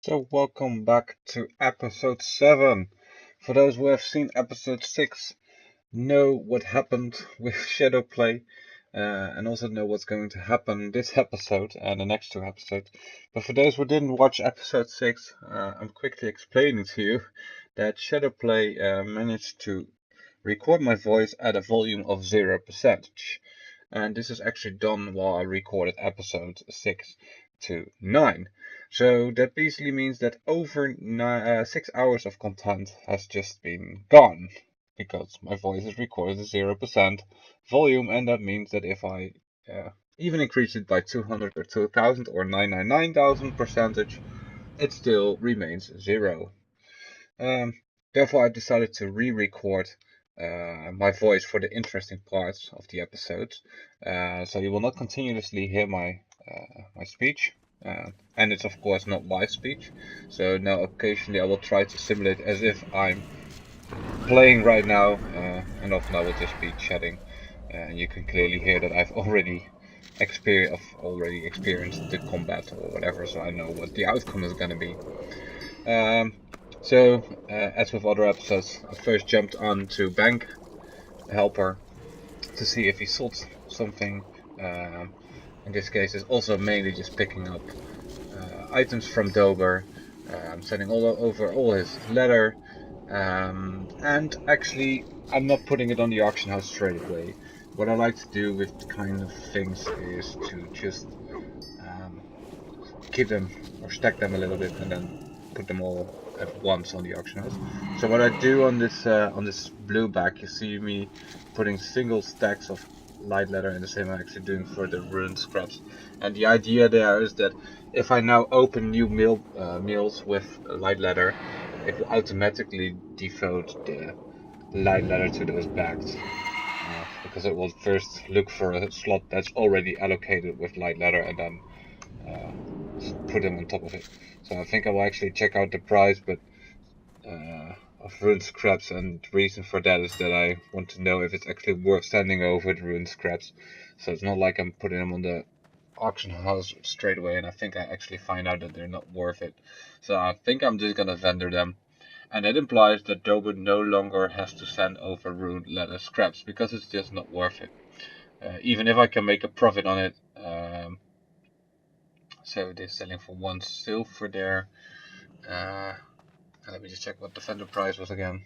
So welcome back to episode 7. For those who have seen episode 6, know what happened with Shadowplay, and also know what's going to happen this episode and the next two episodes. But for those who didn't watch episode 6, I'm quickly explaining to you that Shadowplay managed to record my voice at a volume of 0%. And this is actually done while I recorded episode 6 to 9. So that basically means that over 6 hours of content has just been gone because my voice is recorded at 0% volume, and that means that if I even increase it by 200 or 2000 or 999,000 percentage, it still remains 0. Therefore, I decided to re-record my voice for the interesting parts of the episodes, so you will not continuously hear my speech. And it's of course not live speech, so now occasionally I will try to simulate as if I'm playing right now, and often I will just be chatting, and you can clearly hear that I've already experienced the combat or whatever, so I know what the outcome is gonna be. As with other episodes, I first jumped on to Bank Helper to see if he sold something. In this case, it's also mainly just picking up items from Dober, sending all over all his leather, and actually, I'm not putting it on the auction house straight away. What I like to do with kind of things is to just keep them or stack them a little bit and then put them all at once on the auction house. So what I do on this blue bag, you see me putting single stacks of light leather, and the same I'm actually doing for the rune scraps. And the idea there is that if I now open new meals with light leather, it will automatically default the light leather to those bags. Because it will first look for a slot that's already allocated with light leather and then put them on top of it. So I think I will actually check out the price, but of rune scraps, and the reason for that is that I want to know if it's actually worth sending over the rune scraps. So it's not like I'm putting them on the auction house straight away, and I think I actually find out that they're not worth it. So I think I'm just gonna vendor them. And that implies that Dober no longer has to send over rune leather scraps because it's just not worth it. Even if I can make a profit on it. So they're selling for 1 silver there. Let me just check what the vendor price was again.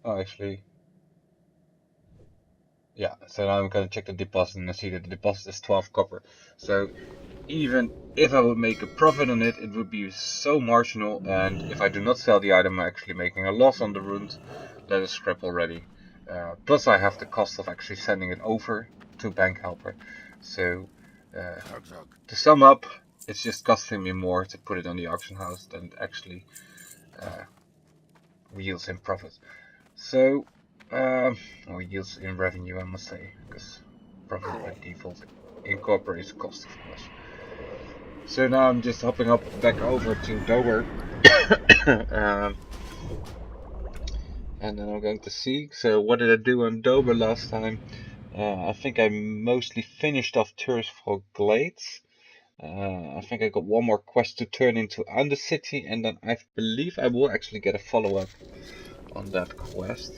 Oh, actually, yeah. So now I'm gonna check the deposit and I see that the deposit is 12 copper. So even if I would make a profit on it, it would be so marginal. And if I do not sell the item, I'm actually making a loss on the runes. That is scrap already. Plus I have the cost of actually sending it over to Bank Helper. So to sum up, it's just costing me more to put it on the auction house than it actually yields in profit. So, or yields in revenue, I must say, because profit by default incorporates cost, of course. So now I'm just hopping up back over to Dober, and then I'm going to see. So what did I do on Dober last time? I think I mostly finished off Tursfall Glades. I think I got one more quest to turn into Undercity, and then I believe I will actually get a follow-up on that quest.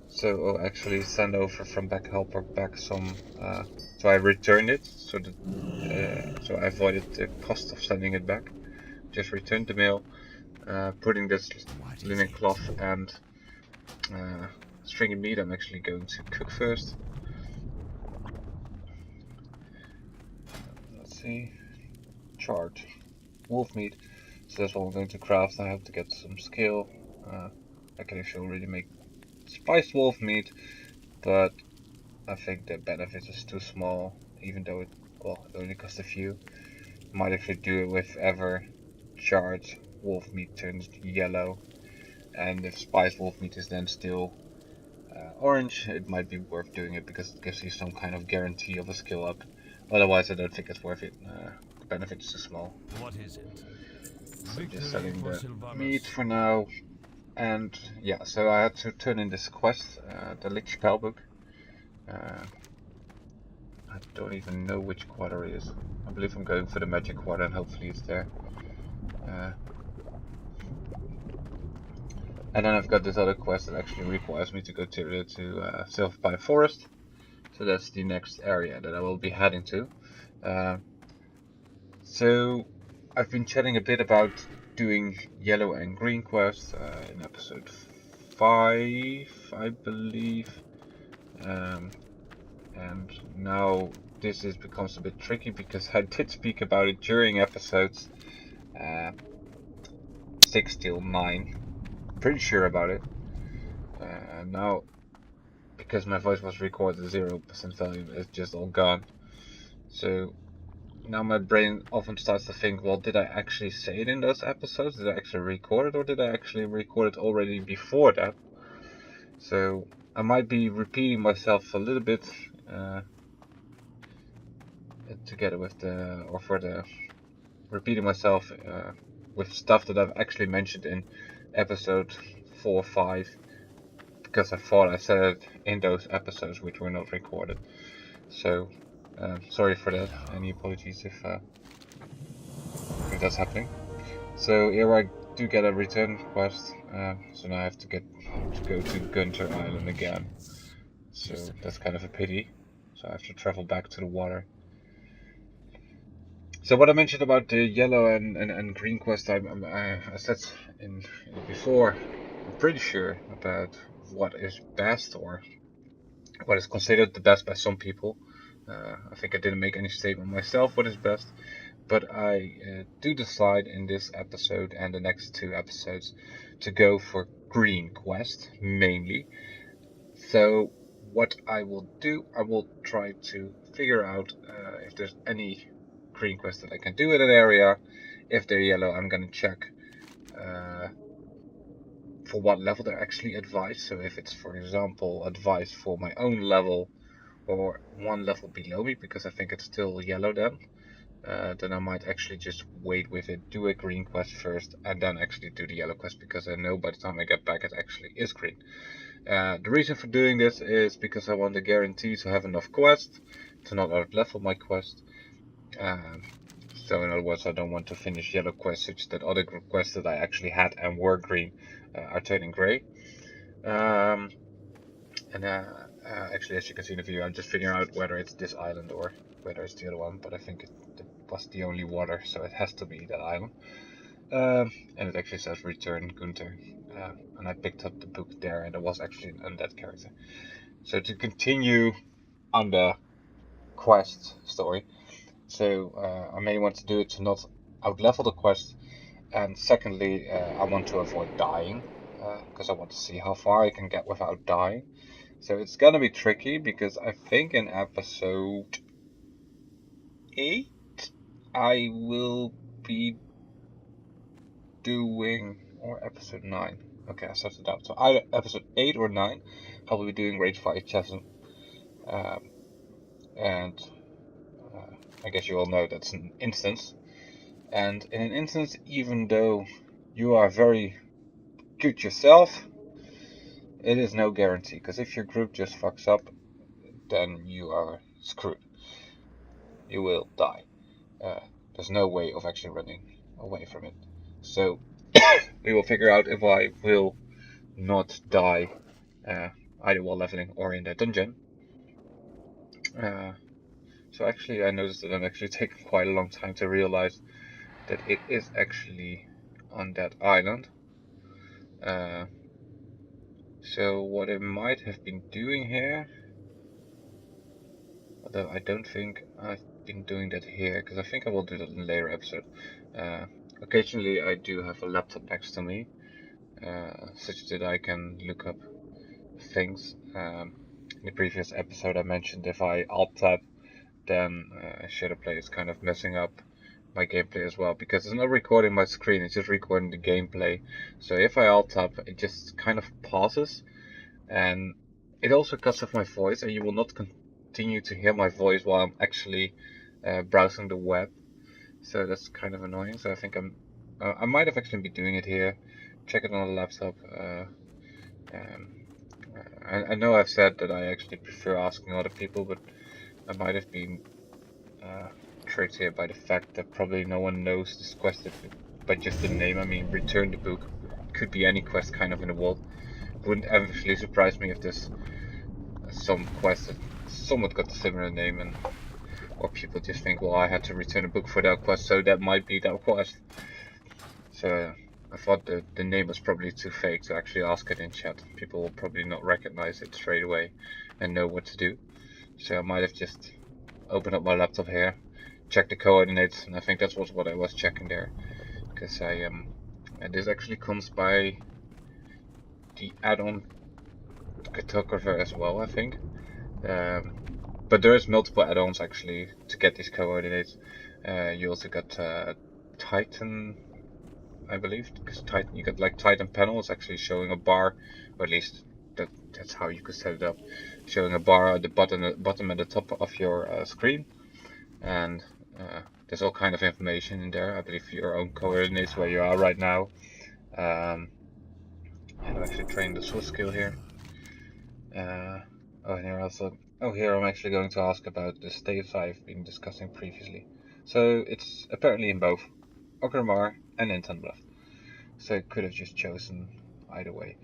So I'll actually send over from Back Helper back some. So I returned it, so that so I avoided the cost of sending it back. Just returned the mail, putting this linen cloth and stringy meat. I'm actually going to cook first. Let's see, charred wolf meat. So that's what I'm going to craft. I have to get some skill. I can actually already make spiced wolf meat, but I think the benefit is too small, even though it only costs a few. Might actually do it with ever charred wolf meat turns yellow, and if spiced wolf meat is then still orange, it might be worth doing it because it gives you some kind of guarantee of a skill up. Otherwise, I don't think it's worth it. The benefit is too small. What is it? So I'm just selling the meat for now. And yeah, so I had to turn in this quest, the Lich Spellbook. I don't even know which quarter it is. I believe I'm going for the magic quarter and hopefully it's there. And then I've got this other quest that actually requires me to go to Silver Pine Forest. So that's the next area that I will be heading to. So I've been chatting a bit about doing yellow and green quests in episode 5, I believe. And now this becomes a bit tricky because I did speak about it during episodes 6 till 9. Pretty sure about it. Now, because my voice was recorded at 0% volume, it's just all gone. So now my brain often starts to think, well, did I actually say it in those episodes? Did I actually record it, or did I actually record it already before that? So I might be repeating myself a little bit together with repeating myself with stuff that I've actually mentioned in episode 4 or 5, because I thought I said it in those episodes which were not recorded. So sorry for that. Any apologies if that's happening. So here I do get a return quest. So now I have to go to Gunter Island again. So that's kind of a pity. So I have to travel back to the water. So what I mentioned about the yellow and green quest, I said in before, I'm pretty sure about what is best, or what is considered the best by some people. I think I didn't make any statement myself what is best, but I do decide in this episode and the next 2 episodes to go for green quest mainly. So what I will do, I will try to figure out if there's any green quest that I can do in an area. If they're yellow, I'm gonna check for what level they're actually advised. So if it's, for example, advised for my own level or 1 level below me, because I think it's still yellow then I might actually just wait with it, do a green quest first, and then actually do the yellow quest, because I know by the time I get back it actually is green. The reason for doing this is because I want to guarantee to have enough quests to not out-level my quest. So in other words, I don't want to finish yellow quests such that other quests that I actually had and were green are turning grey. Actually, as you can see in the video, I'm just figuring out whether it's this island or whether it's the other one, but I think it was the only water, so it has to be that island. And it actually says return Gunther, and I picked up the book there, and it was actually an undead character. So to continue on the quest story, so I may want to do it to not out-level the quest, and secondly, I want to avoid dying, because I want to see how far I can get without dying. So it's gonna be tricky, because I think in episode 8 I will be doing, or episode 9. Okay, I started out. So either episode 8 or 9, I will be doing Rage 5 Chasm. And I guess you all know that's an instance. And in an instance, even though you are very good yourself, it is no guarantee. Because if your group just fucks up, then you are screwed. You will die. There's no way of actually running away from it. So we will figure out if I will not die either while leveling or in the dungeon. So actually I noticed that I'm actually taking quite a long time to realize that it is actually on that island. So what I might have been doing here, although I don't think I've been doing that here, because I think I will do that in a later episode. Occasionally I do have a laptop next to me, such that I can look up things. In the previous episode I mentioned if I alt-tab, then Shadowplay is kind of messing up my gameplay as well, because it's not recording my screen, it's just recording the gameplay. So if I alt-tab, it just kind of pauses, and it also cuts off my voice, and you will not continue to hear my voice while I'm actually browsing the web. So that's kind of annoying. So I think I might have actually been doing it here. Check it on the laptop. I know I've said that I actually prefer asking other people, but I might have been tricked here by the fact that probably no one knows this quest by just the name. I mean, return the book. Could be any quest kind of in the world. Wouldn't actually surprise me if there's some quest that somewhat got a similar name, and or people just think, well, I had to return a book for that quest, so that might be that quest. So I thought the name was probably too fake to actually ask it in chat. People will probably not recognize it straight away and know what to do. So I might have just opened up my laptop here, checked the coordinates, and I think that's what I was checking there. Because and this actually comes by the add-on cartographer as well, I think. But there is multiple add-ons actually to get these coordinates. You also got Titan, I believe, because Titan, you got like Titan panels actually showing a bar, or at least that's how you could set it up, showing a bar at the bottom and the top of your screen, and there's all kind of information in there. I believe your own coordinates where you are right now. And I'm actually training the Swiss skill here. And here also. Oh, here I'm actually going to ask about the staves I've been discussing previously. So it's apparently in both Orgrimmar and in Tunbluff. So I could have just chosen either way.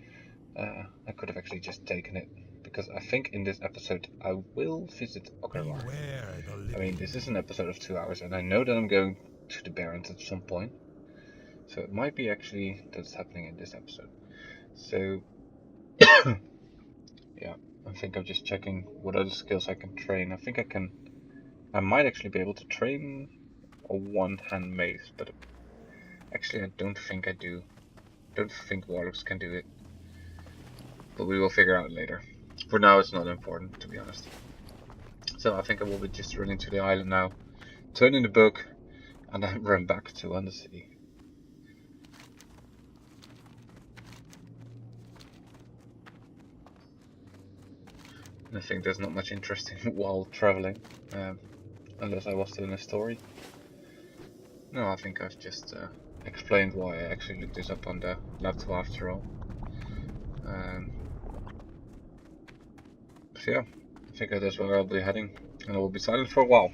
I could have actually just taken it, because I think in this episode I will visit Orgrimmar. I mean, this is an episode of 2 hours, and I know that I'm going to the Barrens at some point. So it might be actually that's happening in this episode. So yeah, I think I'm just checking what other skills I can train. I think I might actually be able to train a one-hand mace, but actually I don't think I do. Don't think warlocks can do it. But we will figure out later. For now it's not important, to be honest. So I think I will be just running to the island now, turn in the book, and then run back to Undercity. I think there's not much interesting while traveling, unless I was doing a story. No, I think I've just explained why I actually looked this up on the laptop after all. So yeah, I think that's where I'll be heading, and I will be silent for a while.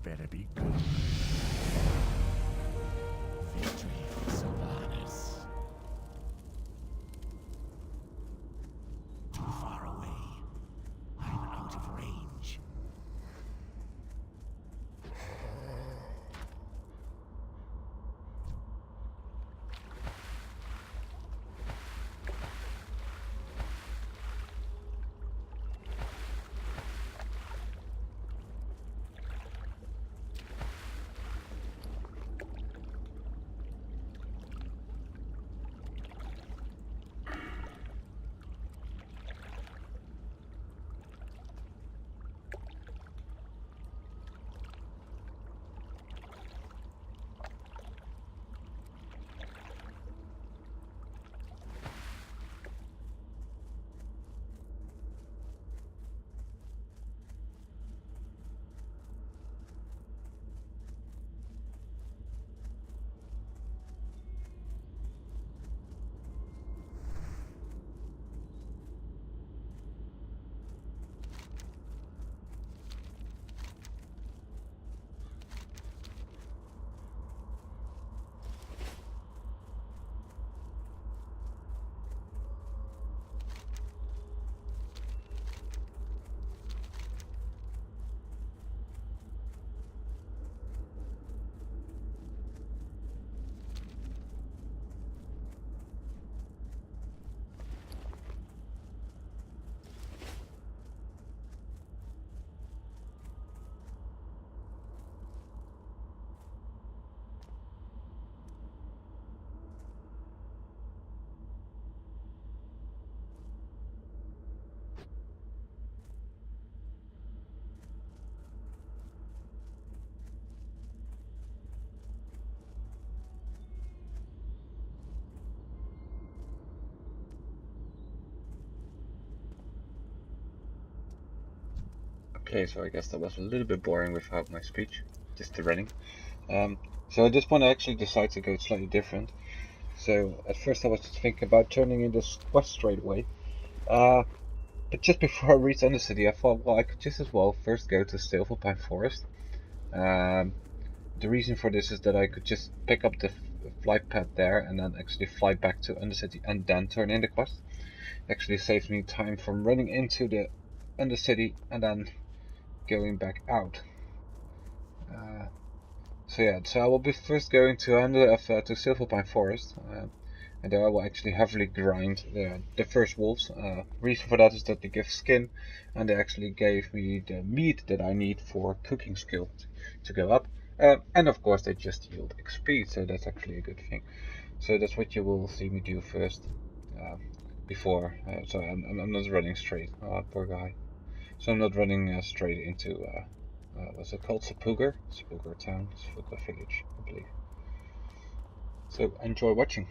better be good. Victory for Sylvanas. Too far away. I'm out of range. Okay, so I guess that was a little bit boring without my speech, just the running. So at this point I actually decided to go slightly different. So at first I was just thinking about turning in this quest straight away. But just before I reached Undercity I thought, well, I could just as well first go to Silverpine Forest. The reason for this is that I could just pick up the flight pad there and then actually fly back to Undercity and then turn in the quest. It actually saves me time from running into the Undercity and then going back out. So I will be first going to Silverpine Forest, and there I will actually heavily grind the first wolves. Reason for that is that they give skin, and they actually gave me the meat that I need for cooking skill to go up. And of course they just yield XP, so that's actually a good thing. So that's what you will see me do first, before. So I'm not running straight. Poor guy. So I'm not running straight into, what's it called? Sepulgar town, Sepulgar village, I believe. So enjoy watching.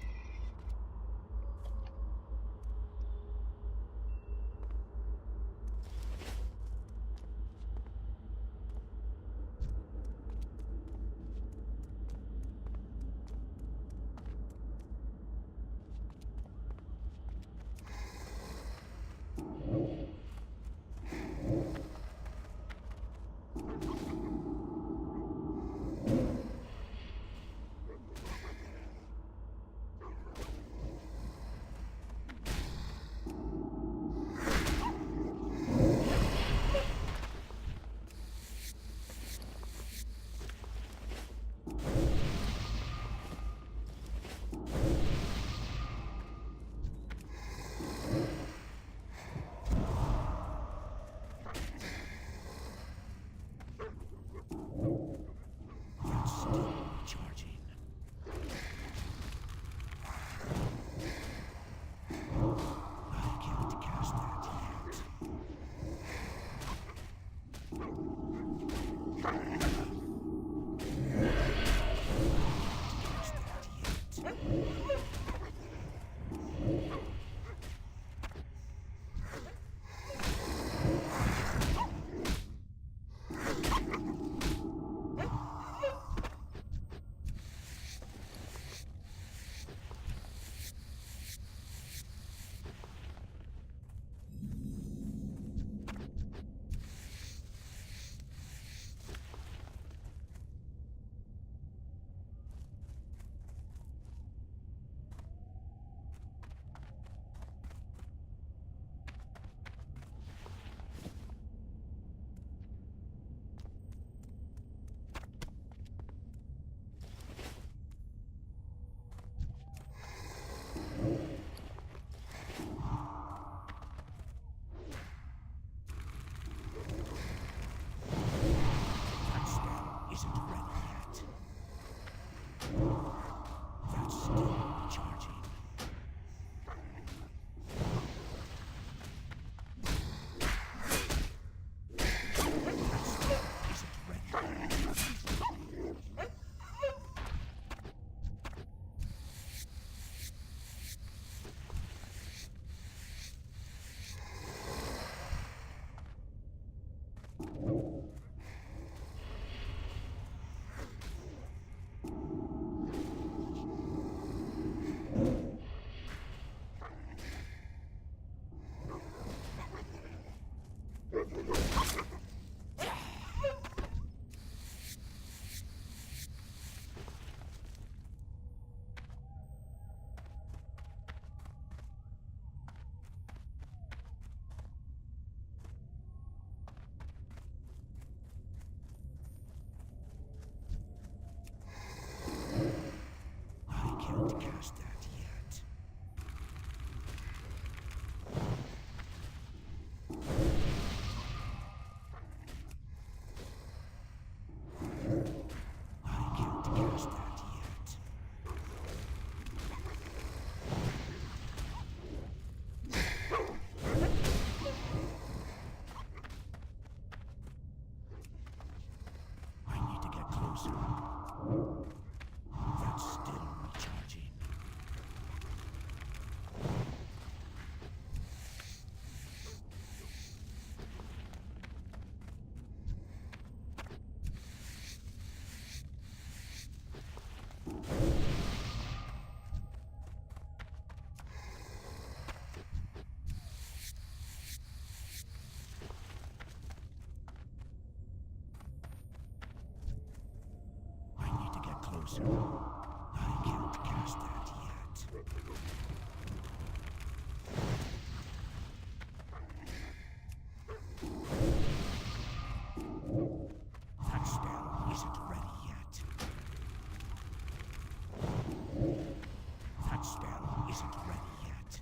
I can't cast that yet. That spell isn't ready yet. That spell isn't ready yet.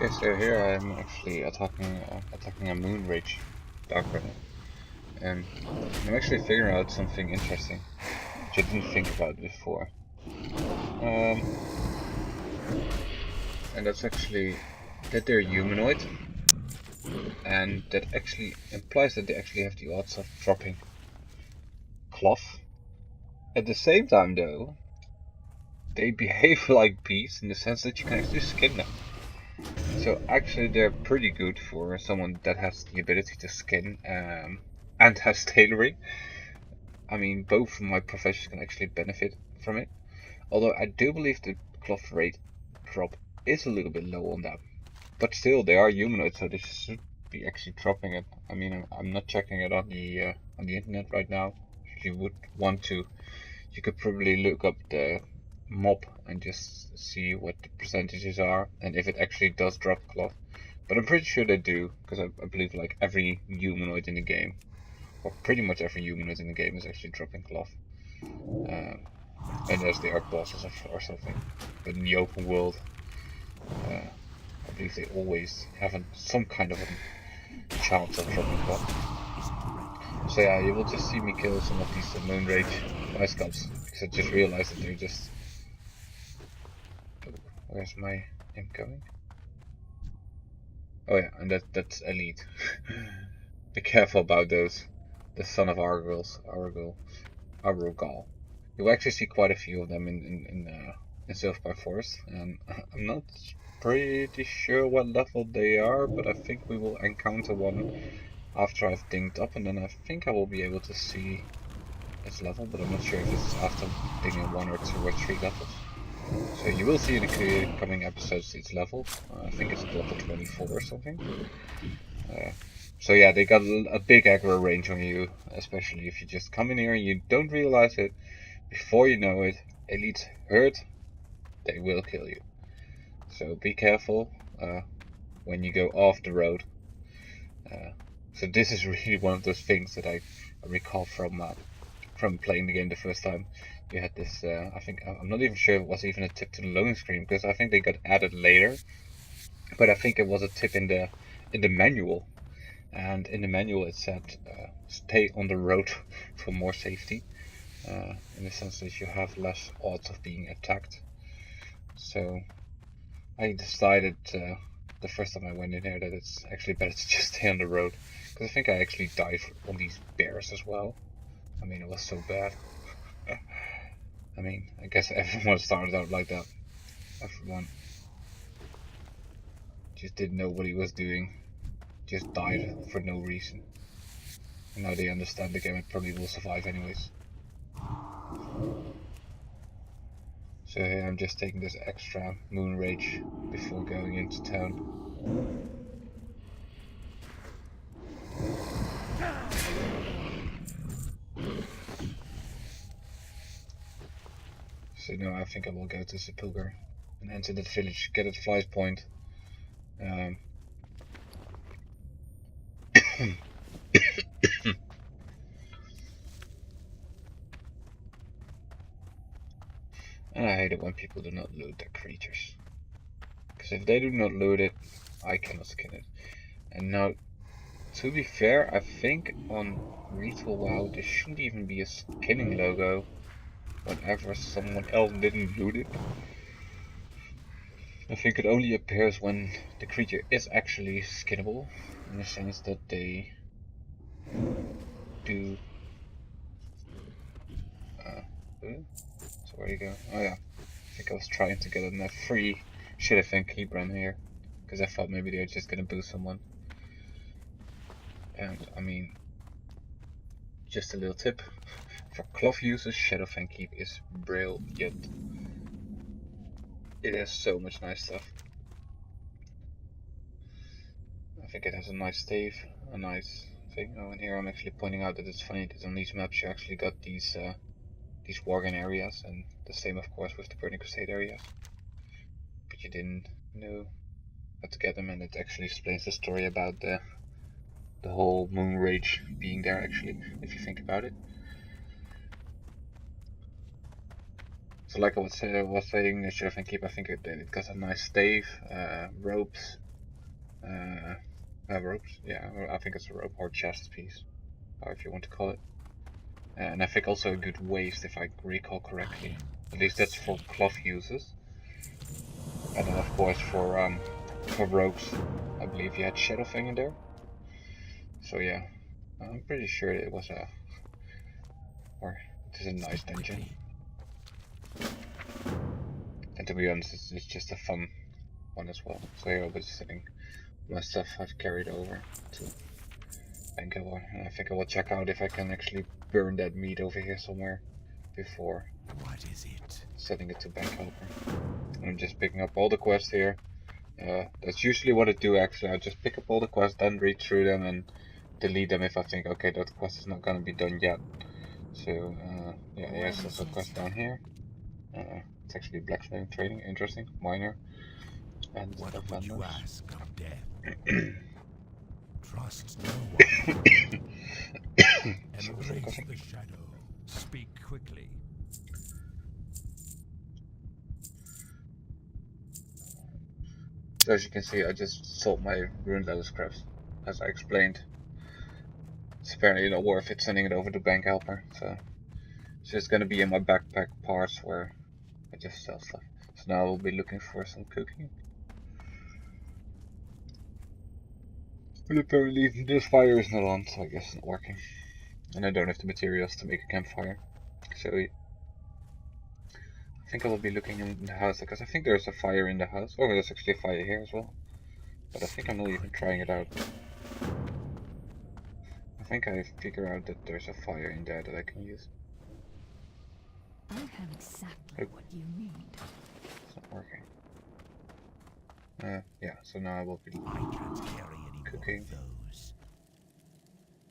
Okay, so here I'm actually attacking a moon rage dark runner, and I'm actually figuring out something interesting which I didn't think about before. And that's actually that they're humanoid, and that actually implies that they actually have the odds of dropping cloth. At the same time, though, they behave like beasts in the sense that you can actually skin them. So actually they're pretty good for someone that has the ability to skin and has tailoring. I mean, both of my professions can actually benefit from it. Although I do believe the cloth rate drop is a little bit low on that. But still, they are humanoid, so they should be actually dropping it. I mean, I'm not checking it on the internet right now. If you would want to, you could probably look up the mob and just see what the percentages are and if it actually does drop cloth. But I'm pretty sure they do, because I believe like every humanoid in the game, or pretty much every humanoid in the game, is actually dropping cloth. Unless they are bosses or something. But in the open world, I believe they always have some kind of a chance of dropping cloth. So yeah, you will just see me kill some of these moon rage ice cubs, because I just realized that they're just... Oh, where's my imp going? Oh yeah, and that's elite. Be careful about those. The son of Argal. You'll actually see quite a few of them in Silverpine Forest, and I'm not pretty sure what level they are, but I think we will encounter one after I've dinged up, and then I think I will be able to see its level, but I'm not sure if it's after dinging 1 or 2 or 3 levels. So you will see in the coming episodes its level. I think it's level 24 or something. So yeah, they got a big aggro range on you, especially if you just come in here and you don't realize it. Before you know it, elites hurt, they will kill you. So be careful when you go off the road. So this is really one of those things that I recall from playing the game the first time. You had this, I think, I'm not even sure if it was even a tip to the loading screen, because I think they got added later. But I think it was a tip in the manual. And in the manual it said, stay on the road for more safety. In the sense that you have less odds of being attacked. So I decided the first time I went in here that it's actually better to just stay on the road. Because I think I actually died on these bears as well. I mean, it was so bad. I mean, I guess everyone started out like that. Everyone just didn't know what he was doing. Just died for no reason. And now they understand the game and probably will survive anyways. So here I'm just taking this extra moon rage before going into town. So now I think I will go to Sepulchre and enter the village, get at Fly's Point. And I hate it when people do not loot their creatures. Because if they do not loot it, I cannot skin it. And now, to be fair, I think on Ritual WoW there shouldn't even be a skinning logo whenever someone else didn't loot it. I think it only appears when the creature is actually skinnable, in the sense that they do... so where you go? Oh yeah, I think I was trying to get a free shit I think keep run here, because I thought maybe they were just gonna boost someone. And I mean, just a little tip, for cloth users, Shadowfang Keep is brilliant. It has so much nice stuff. I think it has a nice stave, a nice thing. Oh, and here I'm actually pointing out that it's funny that on these maps you actually got these Worgen areas, and the same of course with the Burning Crusade areas. But you didn't know how to get them, and it actually explains the story about the whole moon rage being there, actually, if you think about it. So like I was saying, Sheriff and Keep, I think it got a nice stave, ropes, ropes. Yeah, I think it's a rope or chest piece, or if you want to call it. And I think also a good waist, if I recall correctly. At least that's for cloth uses. And then of course for ropes, I believe you had Shadowfang in there. So yeah, I'm pretty sure it was it is a nice dungeon. And to be honest, it's just a fun one as well. So here I was sitting my stuff I've carried over to Bangalore, and I think I will check out if I can actually burn that meat over here somewhere before setting it to Bangalore. I'm just picking up all the quests here. That's usually what I do actually. I just pick up all the quests, then read through them and delete them if I think, okay, that quest is not gonna be done yet. So yeah, here's also a quest down here. It's actually blacksmithing trading, interesting, minor, and What would vendors. you ask of death? Trust no one. Embrace the shadow. Speak quickly. So as you can see, I just sold my ruined leather scraps, as I explained. It's apparently not worth it sending it over to bank helper, so it's just gonna be in my backpack parts where I just sell stuff. So now I will be looking for some cooking. And apparently this fire is not on, so I guess it's not working. And I don't have the materials to make a campfire. So I think I will be looking in the house, because I think there's a fire in the house. Oh, there's actually a fire here as well. But I think I'm not even trying it out. I think I figure out that there's a fire in there that I can use. I have exactly what you need. It's not working. Yeah, so now I will be cooking.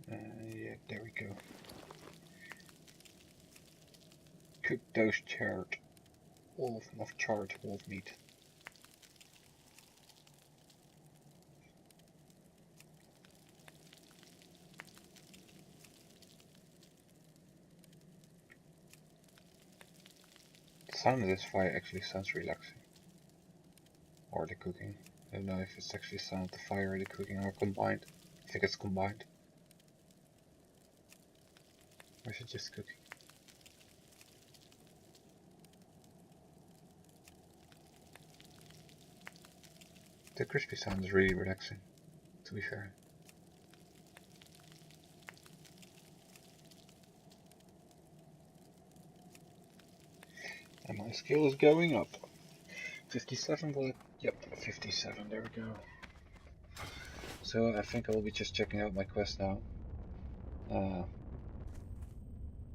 Yeah, there we go. Cook those charred wolf meat. The sound of this fire actually sounds relaxing. Or the cooking. I don't know if it's actually the sound of the fire or the cooking are combined. I think it's combined. Or is it just cooking? The crispy sound is really relaxing, to be fair. And my skill is going up. 57, will it? Yep, 57, there we go. So I think I will be just checking out my quest now.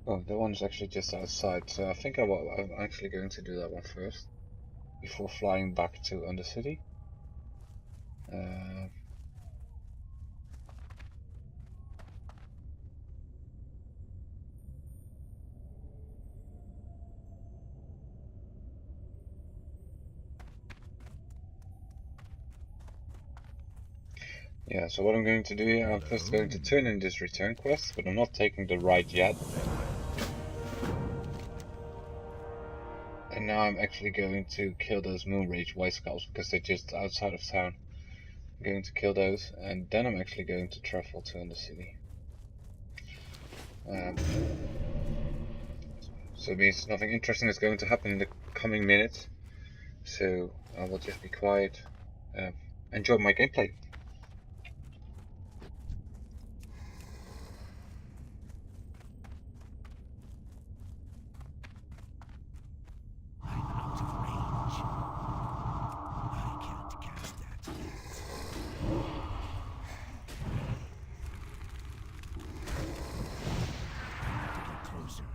Oh, that one is actually just outside, so I think I'm actually going to do that one first, before flying back to Undercity. Yeah, so what I'm going to do here, I'm first going to turn in this return quest, but I'm not taking the ride yet. And now I'm actually going to kill those Moonrage White Skulls, because they're just outside of town. I'm going to kill those, and then I'm actually going to travel to Undercity. So it means nothing interesting is going to happen in the coming minutes. So I will just be quiet, enjoy my gameplay. I'm out of range. I can't cast that yet. I need to get closer.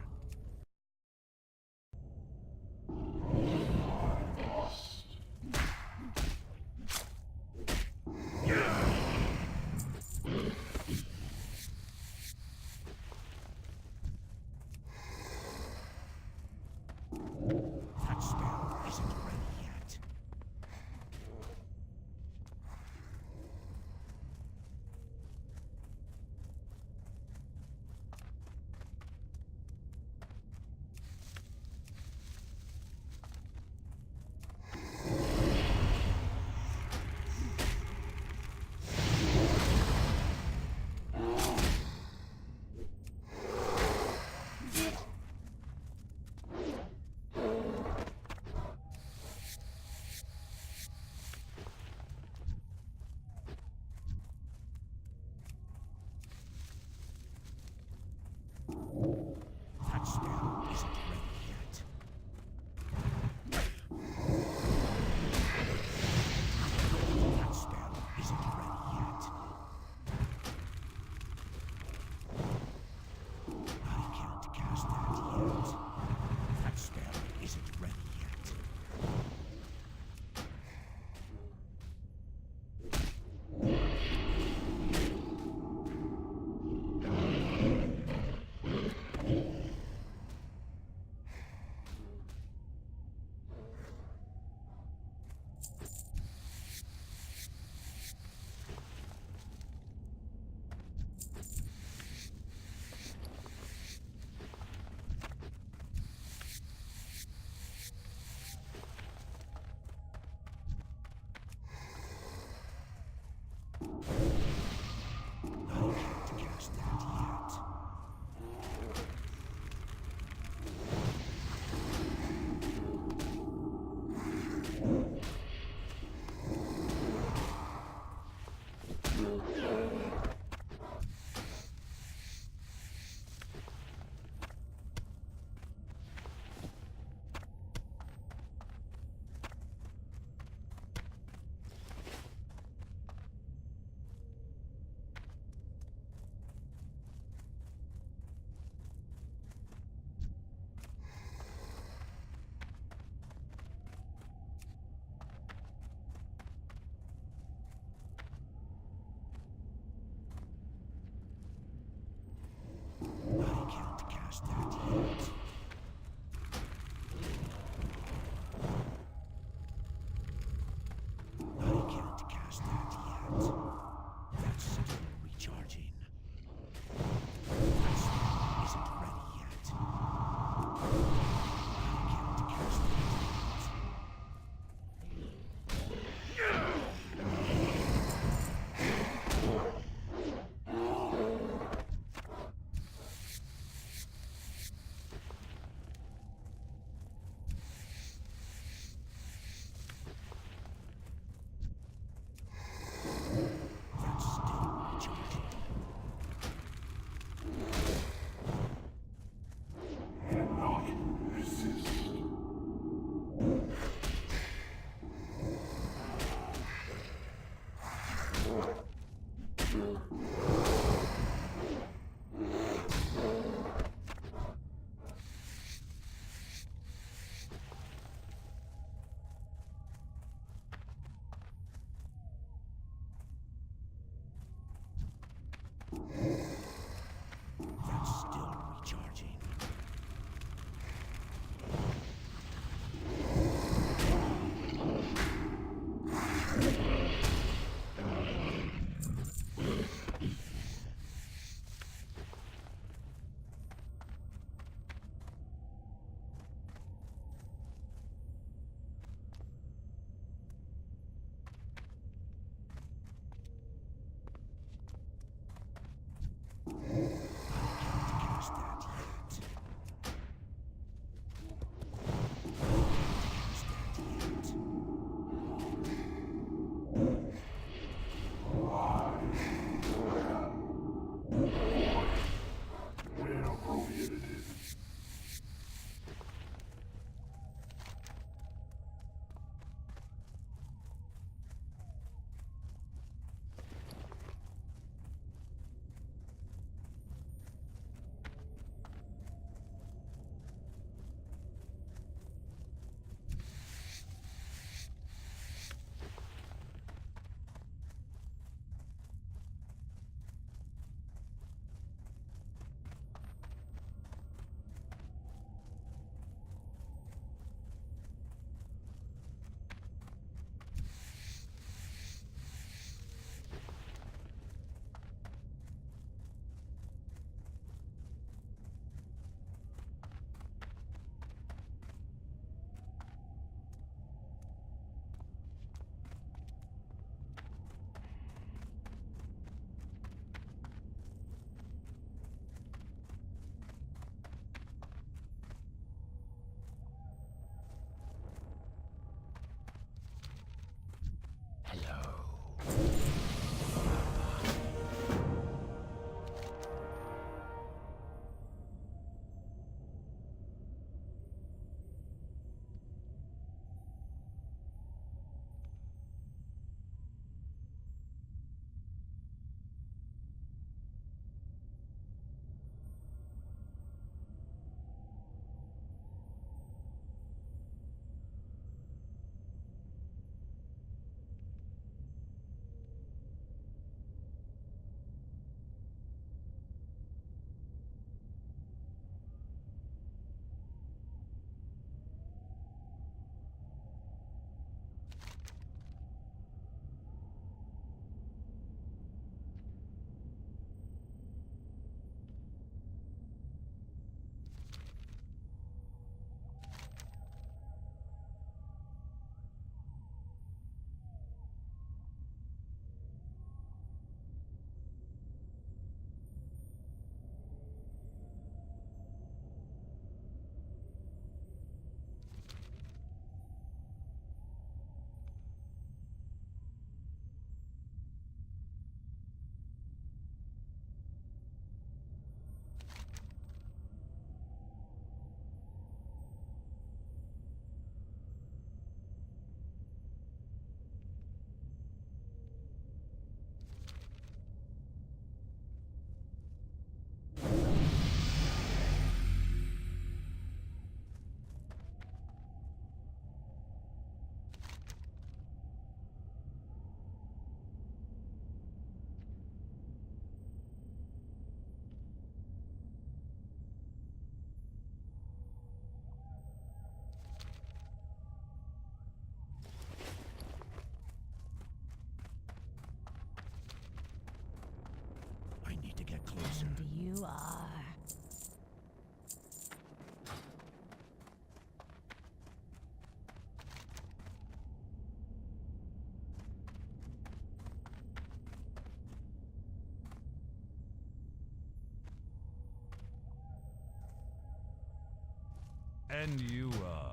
And you are?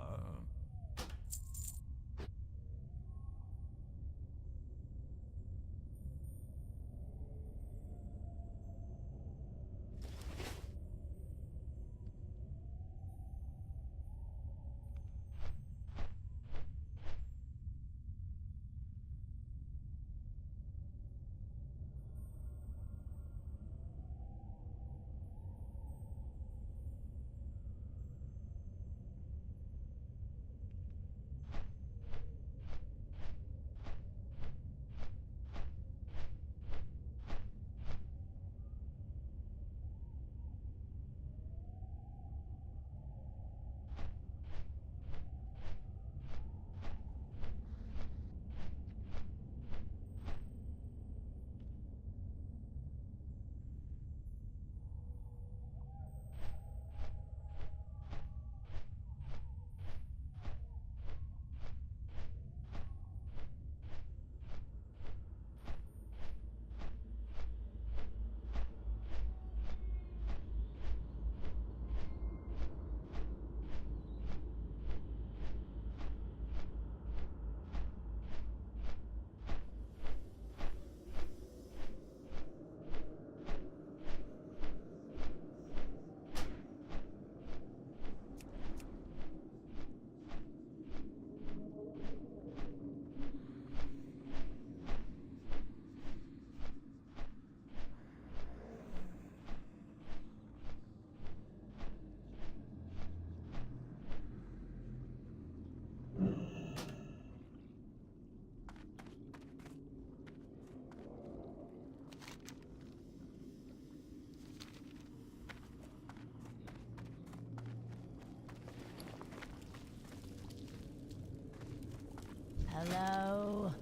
Hello?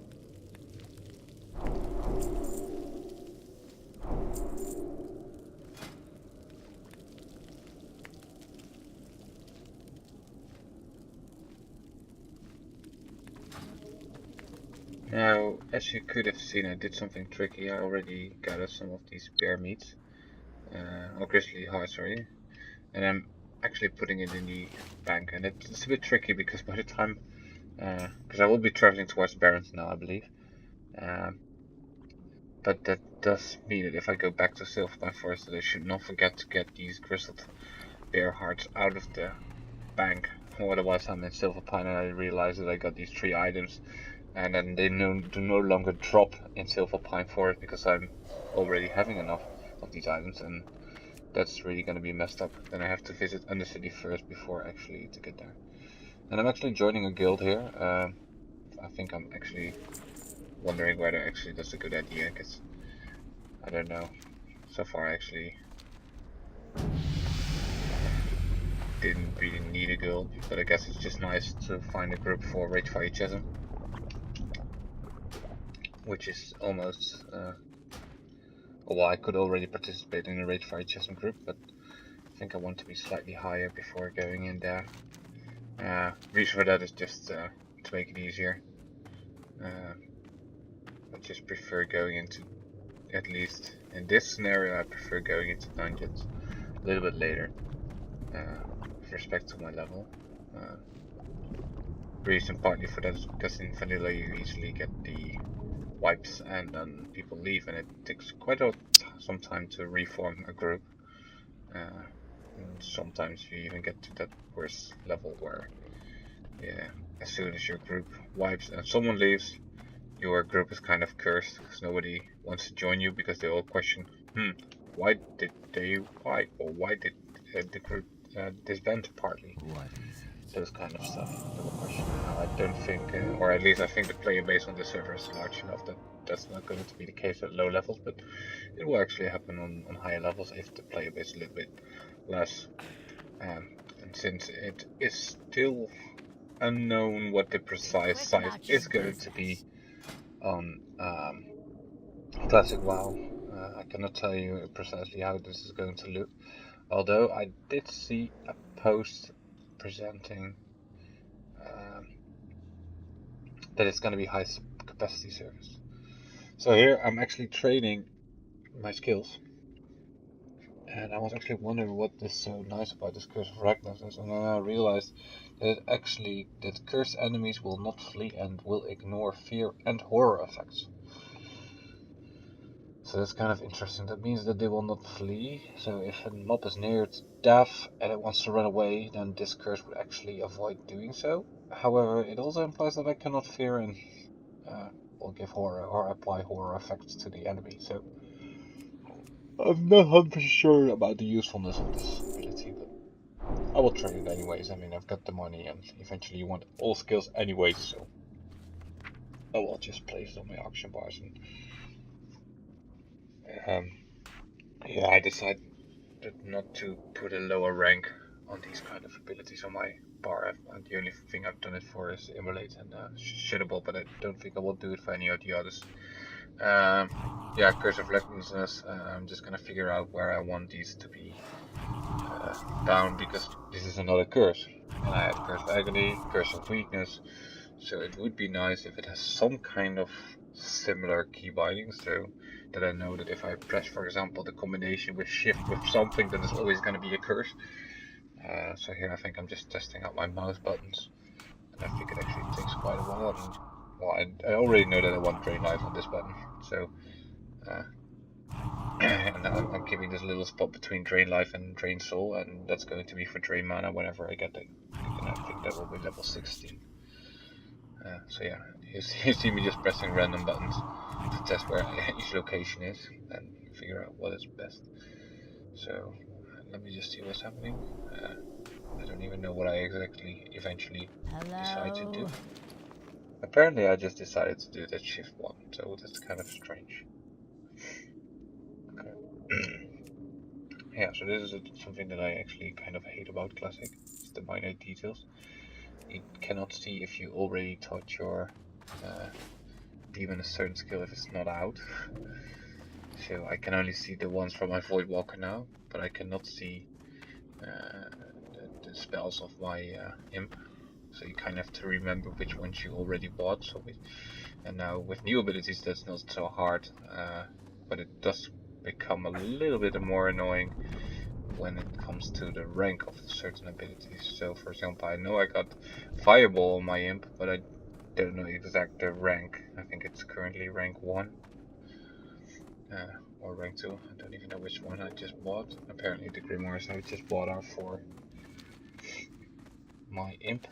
Now, as you could have seen, I did something tricky. I already gathered some of these bear meats, or grizzly heart, sorry, and I'm actually putting it in the bank. And it's a bit tricky because by the time, because I will be traveling towards Barrens now, I believe. But that does mean that if I go back to Silverpine Forest, that I should not forget to get these grizzled bear hearts out of the bank. Or otherwise, I'm in Silverpine and I realize that I got these 3 items. And then they do no longer drop in Silverpine Forest because I'm already having enough of these items, and that's really going to be messed up. Then I have to visit Undercity first before actually to get there. And I'm actually joining a guild here. I think I'm actually wondering whether actually that's a good idea, because I don't know. So far I actually didn't really need a guild, but I guess it's just nice to find a group for Ragefire Chasm, which is almost well, I could already participate in a Ragefire Chasm group, but I think I want to be slightly higher before going in there. Reason for that is just to make it easier. I just prefer going into, at least in this scenario, I prefer going into dungeons a little bit later, with respect to my level. Reason partly for that is because in vanilla you easily get the wipes and then people leave, and it takes quite some time to reform a group. And sometimes you even get to that worst level where, yeah, as soon as your group wipes and someone leaves, your group is kind of cursed because nobody wants to join you because they all question, why did they wipe, or why did the group disband partly? What is it? Those kind of stuff they will question. Now, I don't think, or at least I think the player base on the server is large enough that that's not going to be the case at low levels, but it will actually happen on higher levels if the player base is a little bit less. And since it is still unknown what the precise size is going to be on Classic WoW, I cannot tell you precisely how this is going to look. Although I did see a post presenting that it's going to be high capacity service. So here I'm actually training my skills, And I was actually wondering what is so nice about this Curse of Recklessness, and then I realized that cursed enemies will not flee and will ignore fear and horror effects. So that's kind of interesting. That means that they will not flee. So if a mob is near to death and it wants to run away, then this curse would actually avoid doing so. However, it also implies that I cannot fear and will give horror or apply horror effects to the enemy. So I'm not 100% sure about the usefulness of this ability, but I will try it anyways. I mean, I've got the money, and eventually you want all skills anyways, so I will just place it on my auction bars. And yeah, I decided not to put a lower rank on these kind of abilities on my bar. The only thing I've done it for is Immolate and Shittable, but I don't think I will do it for any of the others. Yeah, Curse of Recklessness. I'm just gonna figure out where I want these to be bound, because this is another curse. And I had Curse of Agony, Curse of Weakness, so it would be nice if it has some kind of similar key binding, so that I know that if I press, for example, the combination with shift with something, then there's always going to be a curse. So here I think I'm just testing out my mouse buttons, and I think it actually takes quite a while. And, well, I already know that I want Drain Life on this button, so and I'm keeping this little spot between Drain Life and Drain Soul, and that's going to be for Drain Mana whenever I get it, and I think that will be level 16. So yeah, you see me just pressing random buttons to test where each location is and figure out what is best. So let me just see what's happening. I don't even know what I exactly eventually decide to do. Apparently I just decided to do that shift one, so that's kind of strange. Okay. Yeah, so this is something that I actually kind of hate about Classic. It's the minor details. You cannot see if you already taught your demon a certain skill if it's not out. So I can only see the ones from my Void Walker now, but I cannot see the spells of my imp. So you kind of have to remember which ones you already bought. And now with new abilities that's not so hard, but it does become a little bit more annoying when it comes to the rank of certain abilities. So for example, I know I got Fireball on my imp, but I don't know exact the rank. I think it's currently rank 1. Or rank 2, I don't even know which one I just bought. Apparently the grimoires I just bought are for my imp,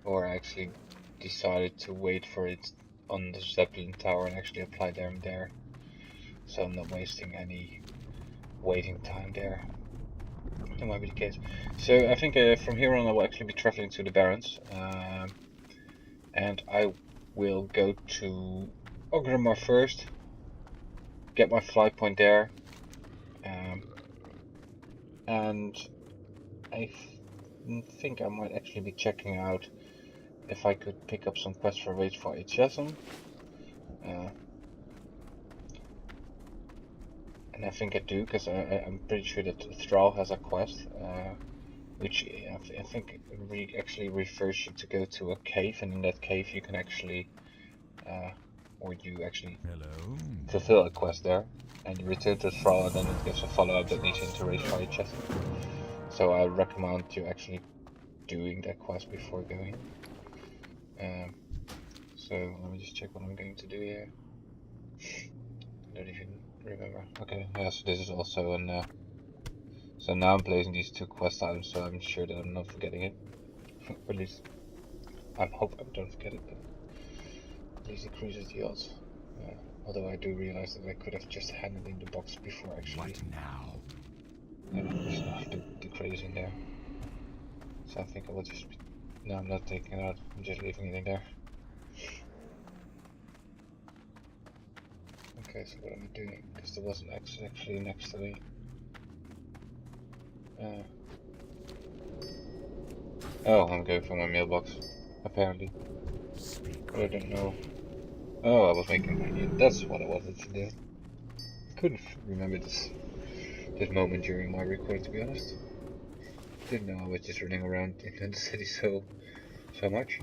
or I actually decided to wait for it on the Zeppelin tower and actually apply them there, so I'm not wasting any waiting time there. That might be the case. So I think from here on I will actually be traveling to the Barrens, and I will go to Orgrimmar first, get my flight point there, and I think I might actually be checking out if I could pick up some quests for Rage for HSM. And I think I do, because I'm pretty sure that Thrall has a quest, which I think actually refers you to go to a cave, and in that cave you can actually, or you actually fulfill a quest there, and you return to Thrall, and then it gives a follow-up that leads into Rage for HSM. So I recommend you actually doing that quest before going. So let me just check what I'm going to do here. I don't even remember. Okay, yeah, so this is also an so now I'm placing these 2 quest items, so I'm sure that I'm not forgetting it. Or at least I hope I don't forget it, but at least increases the odds. Although I do realize that I could have just handed in the box before actually. What now? Stuff the crates in there. So I think I will just. No, I'm not taking it out. I'm just leaving it in there. Okay, so what am I doing? Because there wasn't actually next to me. Oh, I'm going for my mailbox, apparently. But I don't know. Oh, I was making money. That's what I wanted to do. I couldn't remember this moment during my recording, to be honest. Didn't know I was just running around in the city so much.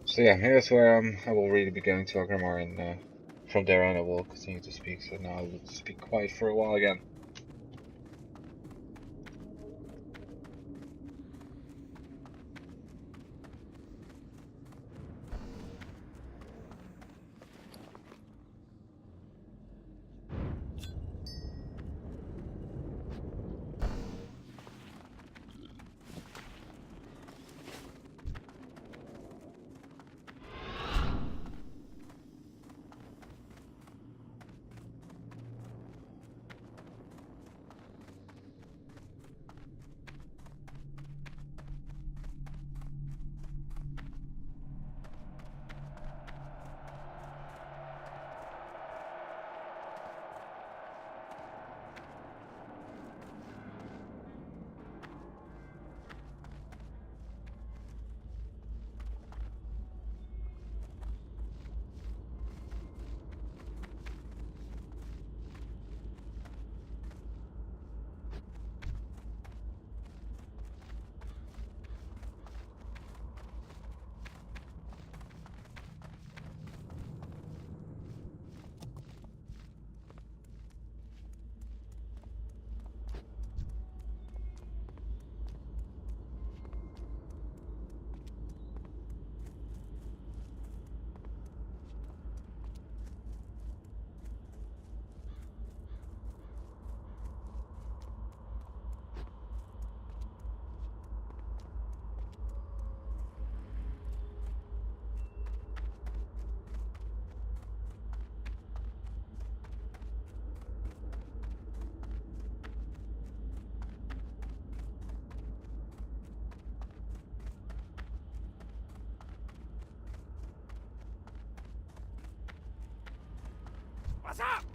So yeah, here's where I will really be going to Orgrimmar, and from there on I will continue to speak. So now I will speak quiet for a while again. What's up?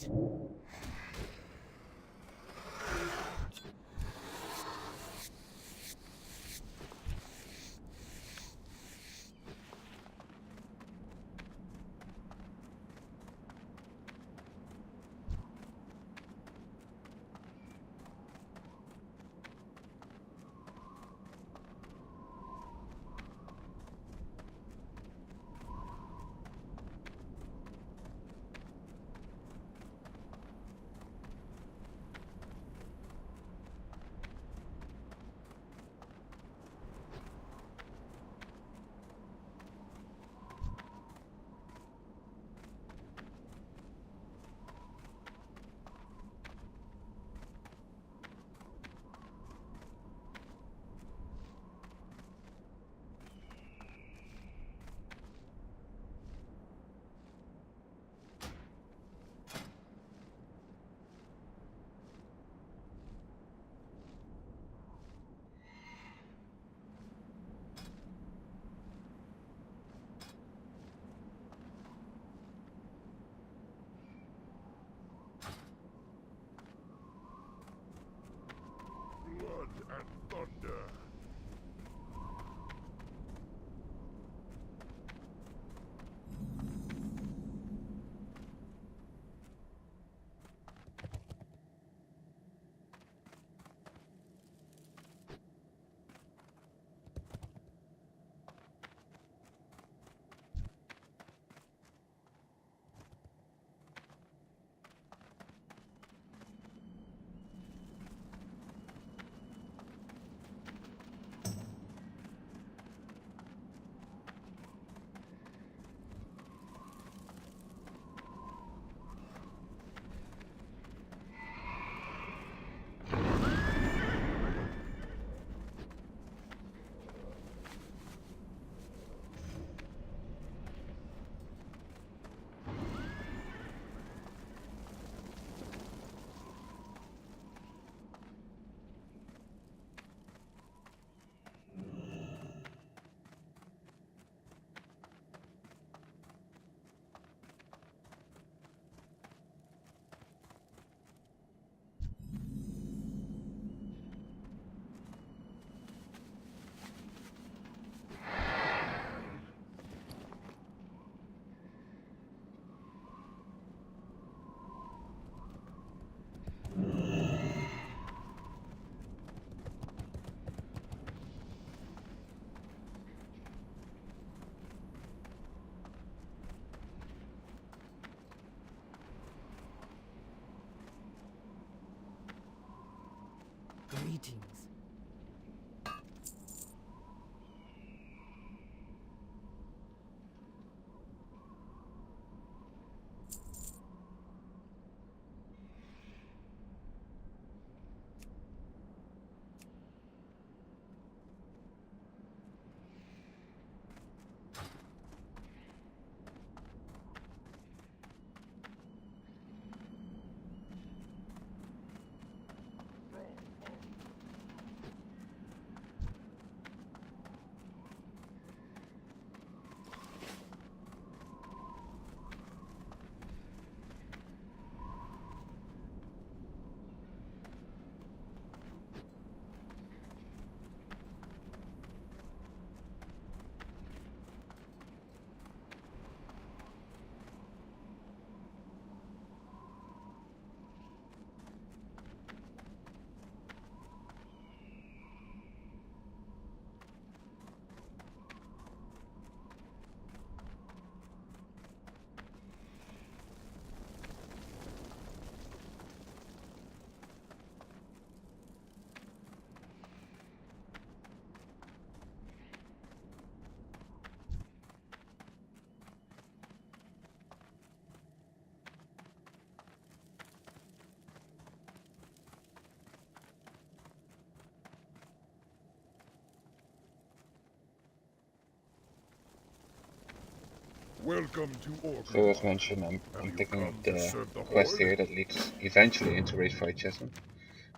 it. Blood and thunder. Greetings. Welcome to So as Orgrimmar. mentioned, I'm Have you picking come up to the serve the quest Horde? here that leads eventually into Wraithfire Chasm.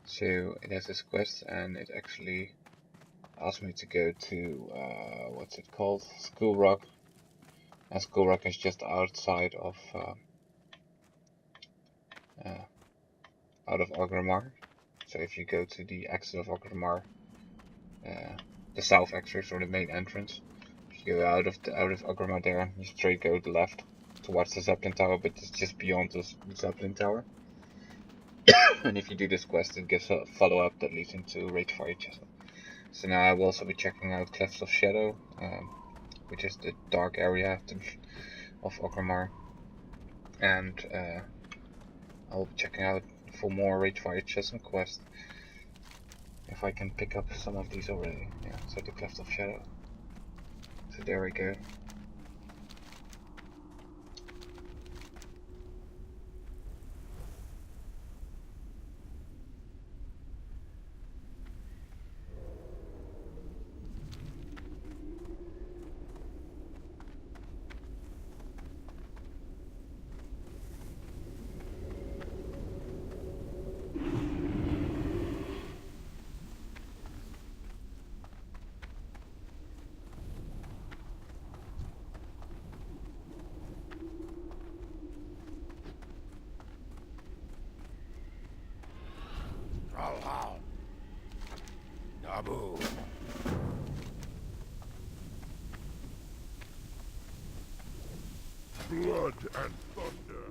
So it has this quest, and it actually asked me to go to what's it called, Skull Rock, and Skull Rock is just outside of out of Orgrimmar. So if you go to the exit of Orgrimmar, the south exit or the main entrance, if you go out of Orgrimmar there, you straight go to the left towards the Zeppelin Tower, but it's just beyond the Zeppelin Tower. And if you do this quest, it gives a follow-up that leads into Ragefire Chasm. So now I will also be checking out Clefts of Shadow, which is the dark area of Orgrimmar, and I'll be checking out for more Ragefire Chasm quests, if I can pick up some of these already. Yeah, so the Cleft of Shadow. So there we go. Trollhound. Nabu. Blood and thunder.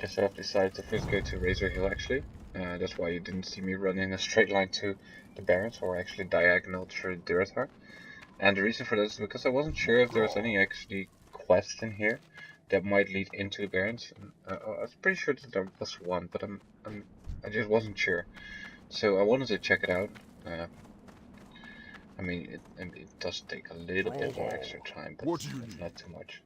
so I've decided to first go to Razor Hill actually. That's why you didn't see me run in a straight line to the Barrens, or actually diagonal through Durotar. And the reason for that is because I wasn't sure if there was any actually quest in here that might lead into the Barrens. I was pretty sure that there was one, but I just wasn't sure. So I wanted to check it out. I mean, it does take a little bit more extra time, but What do you it's need? not too much.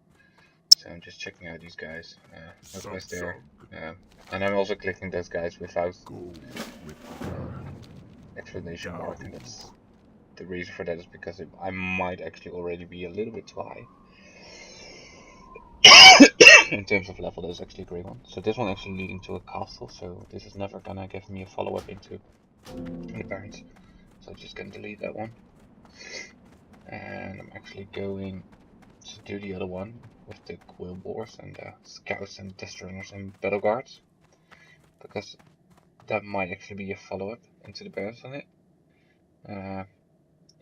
So I'm just checking out these guys. No Some quest there. song. And I'm also clicking those guys without Go with the herd. explanation mark, and Down. that's the reason for that is because I might actually already be a little bit too high in terms of level. There's actually a grey one. So this one actually leading to a castle, so this is never gonna give me a follow-up into the Barrens. So I'm just gonna delete that one. And I'm actually going to do the other one with the quill boars and the scouts and death runners and battle guards, because that might actually be a follow-up into the Barrens on it.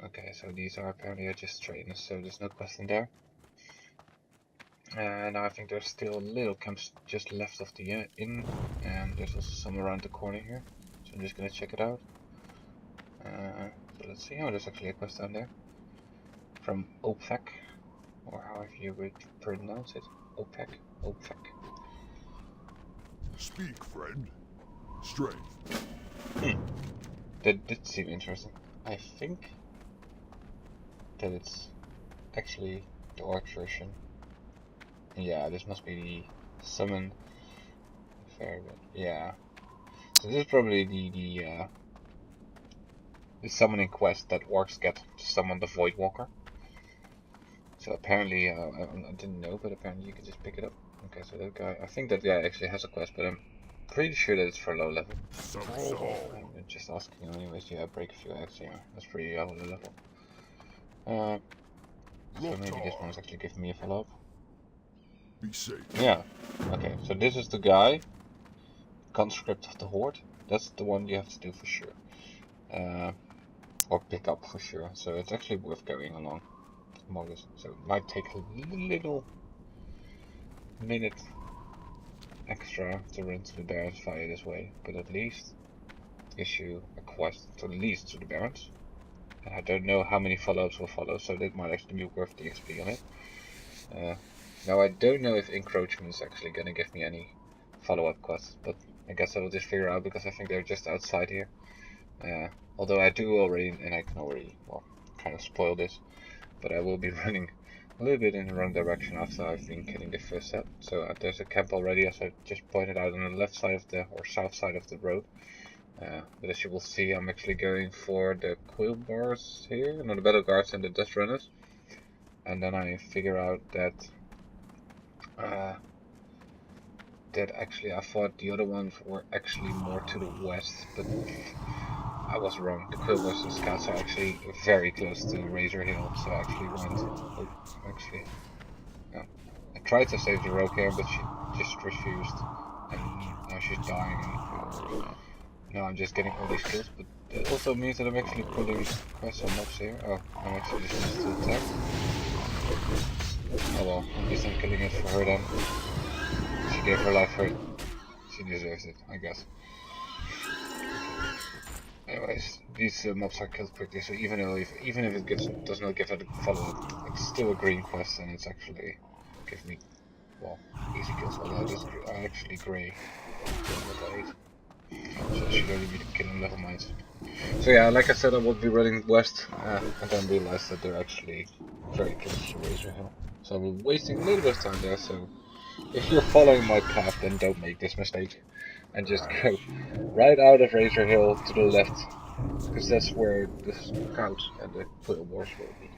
Okay, so these are apparently just trainers, so there's no quest in there. And I think there's still little camps just left of the inn, and there's also some around the corner here. So I'm just gonna check it out. So let's see. Oh, there's actually a quest down there from Opek, or however you would pronounce it. Opek. Speak, friend. Strength. That did seem interesting. I think that it's actually the orc version. Yeah, this must be the summon. Very good. Yeah. So this is probably the summoning quest that orcs get to summon the Void Walker. So apparently, I didn't know, but apparently you can just pick it up. Okay, so that guy, I think that guy actually has a quest, but I'm pretty sure that it's for low level. Some song. I'm just asking him anyways. Yeah, break a few eggs here. That's pretty low level. So maybe this one's actually giving me a follow-up. Be safe. Yeah. Okay, so this is the guy. Conscript of the Horde. That's the one you have to do for sure. Or pick up for sure. So it's actually worth going along. So it might take a little minute extra to run to the Barrens via this way, but at least issue a quest to lead to the Barrens. And I don't know how many follow-ups will follow, so that might actually be worth the XP on it. Now I don't know if encroachment is actually gonna give me any follow-up quests, but I guess I will just figure out, because I think they're just outside here. Although I do already, and I can already, well, kind of spoil this, but I will be running a little bit in the wrong direction after I've been killing the first set. So there's a camp already, as I just pointed out, on the left side of the, or south side of the road. But as you will see, I'm actually going for the quill bars here, no, the battle guards and the death runners. And then I figure out that that actually I thought the other ones were actually more to the west, but I was wrong. The quill bars and scouts are actually very close to Razor Hill, so I actually went. No. I tried to save the rogue here, but she just refused, and now she's dying. And now I'm just getting all these kills, but it also means that I'm actually pulling quite some mobs here. Oh, I'm actually just used to attack. Oh well, at least I'm killing it for her then. She gave her life hurt. She deserves it, I guess. Anyways, these mobs are killed quickly, so even if it does not give it a follow-up, it's still a green quest, and it's actually give me, well, easy kills. Although these are actually grey. So I should only be killing level mines. So yeah, like I said, I would be running west, and then realized that they're actually very close to Razor Hill. So I'm wasting a little bit of time there, so if you're following my path, then don't make this mistake. And just go right out of Razor Hill to the left, because that's where the scouts and the quill wars will be.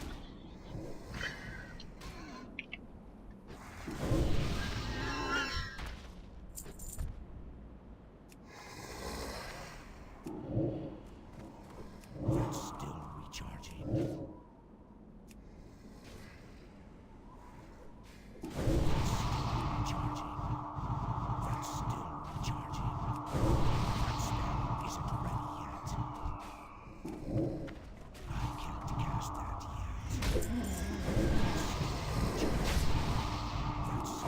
Still recharging. That's still recharging. That spell isn't ready yet. I can't cast that yet. That's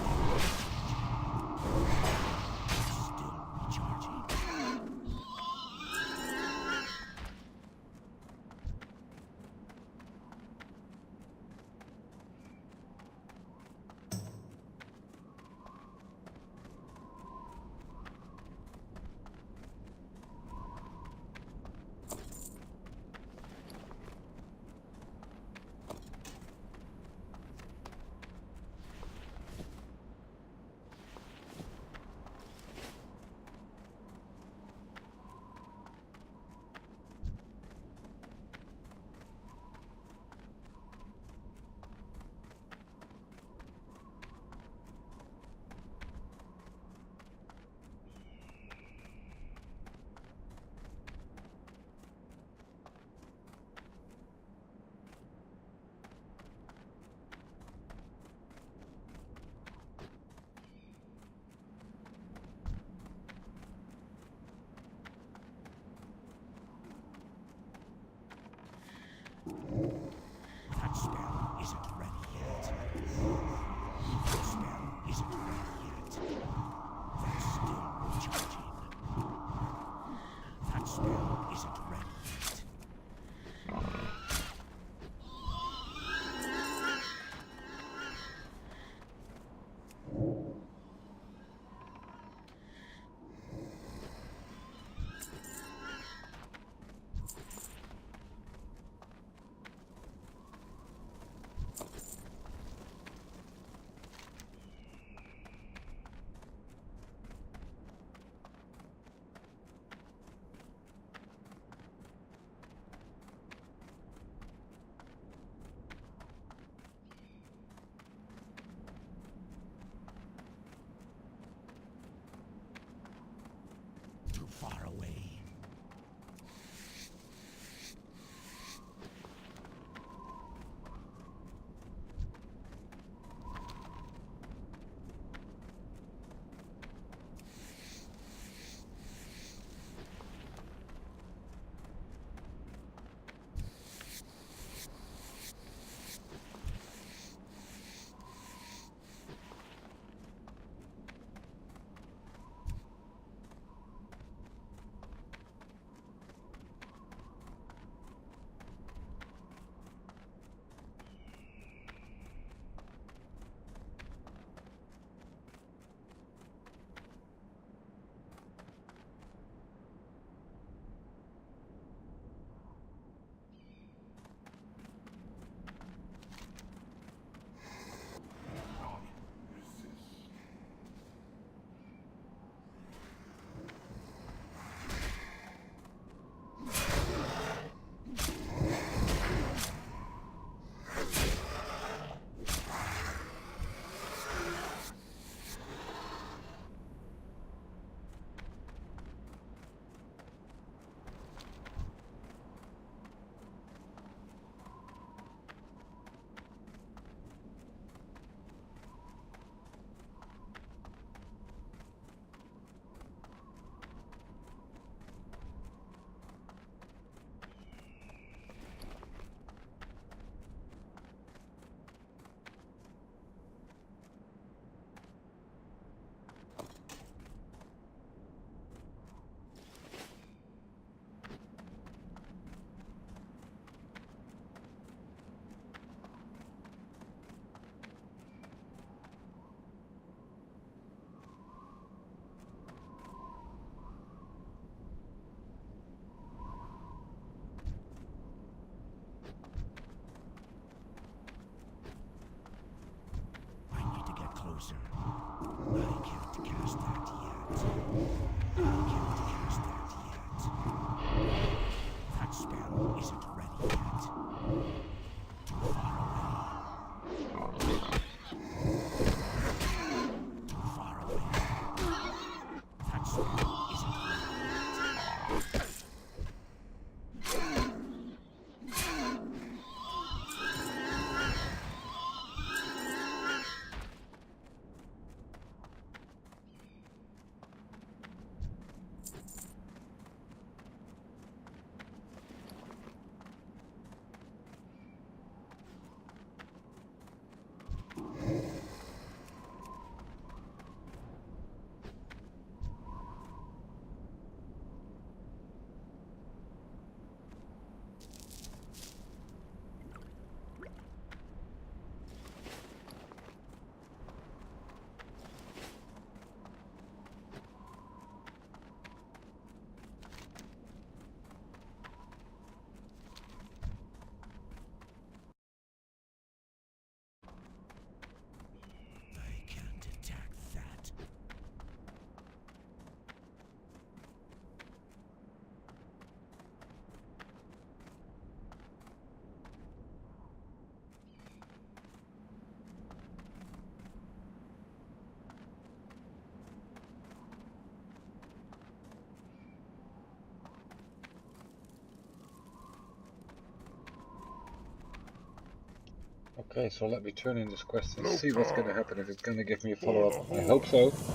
Okay, so let me turn in this quest and Hello, see what's gonna car. happen, if it's gonna give me a For follow-up. the I hope horde. so.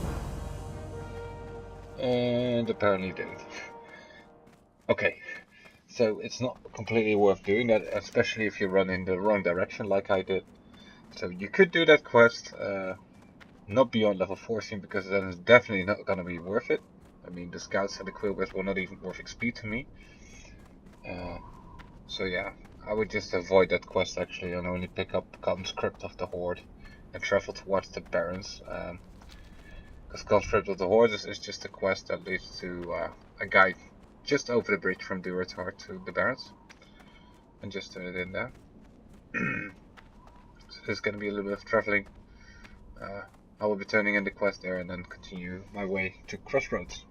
And apparently didn't. Okay, so it's not completely worth doing that, especially if you run in the wrong direction like I did. So you could do that quest, not beyond level 14, because then it's definitely not gonna be worth it. I mean, the scouts and the quillbears were not even worth XP to me. So yeah, I would just avoid that quest actually, and only pick up Conscript of the Horde and travel towards the Barrens. Because Conscript of the Horde is just a quest that leads to a guy just over the bridge from Durotar to the Barrens. And just turn it in there. So there's going to be a little bit of traveling. I will be turning in the quest there and then continue my way to Crossroads.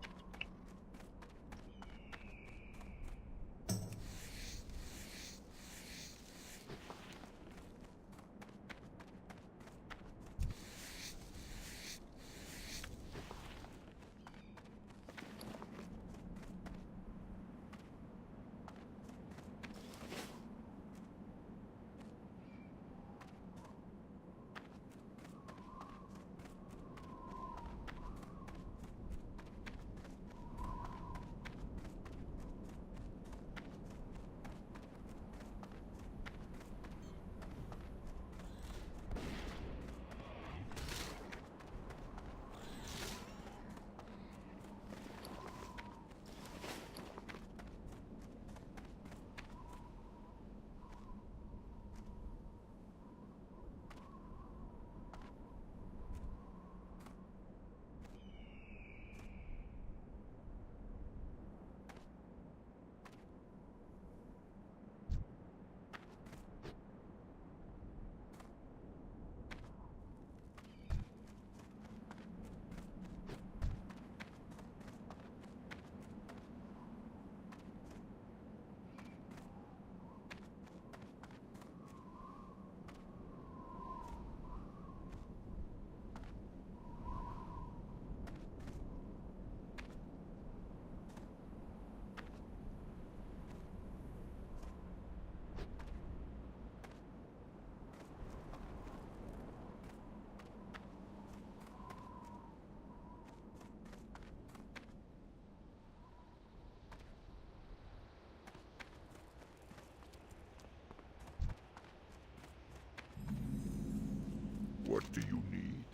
What do you need?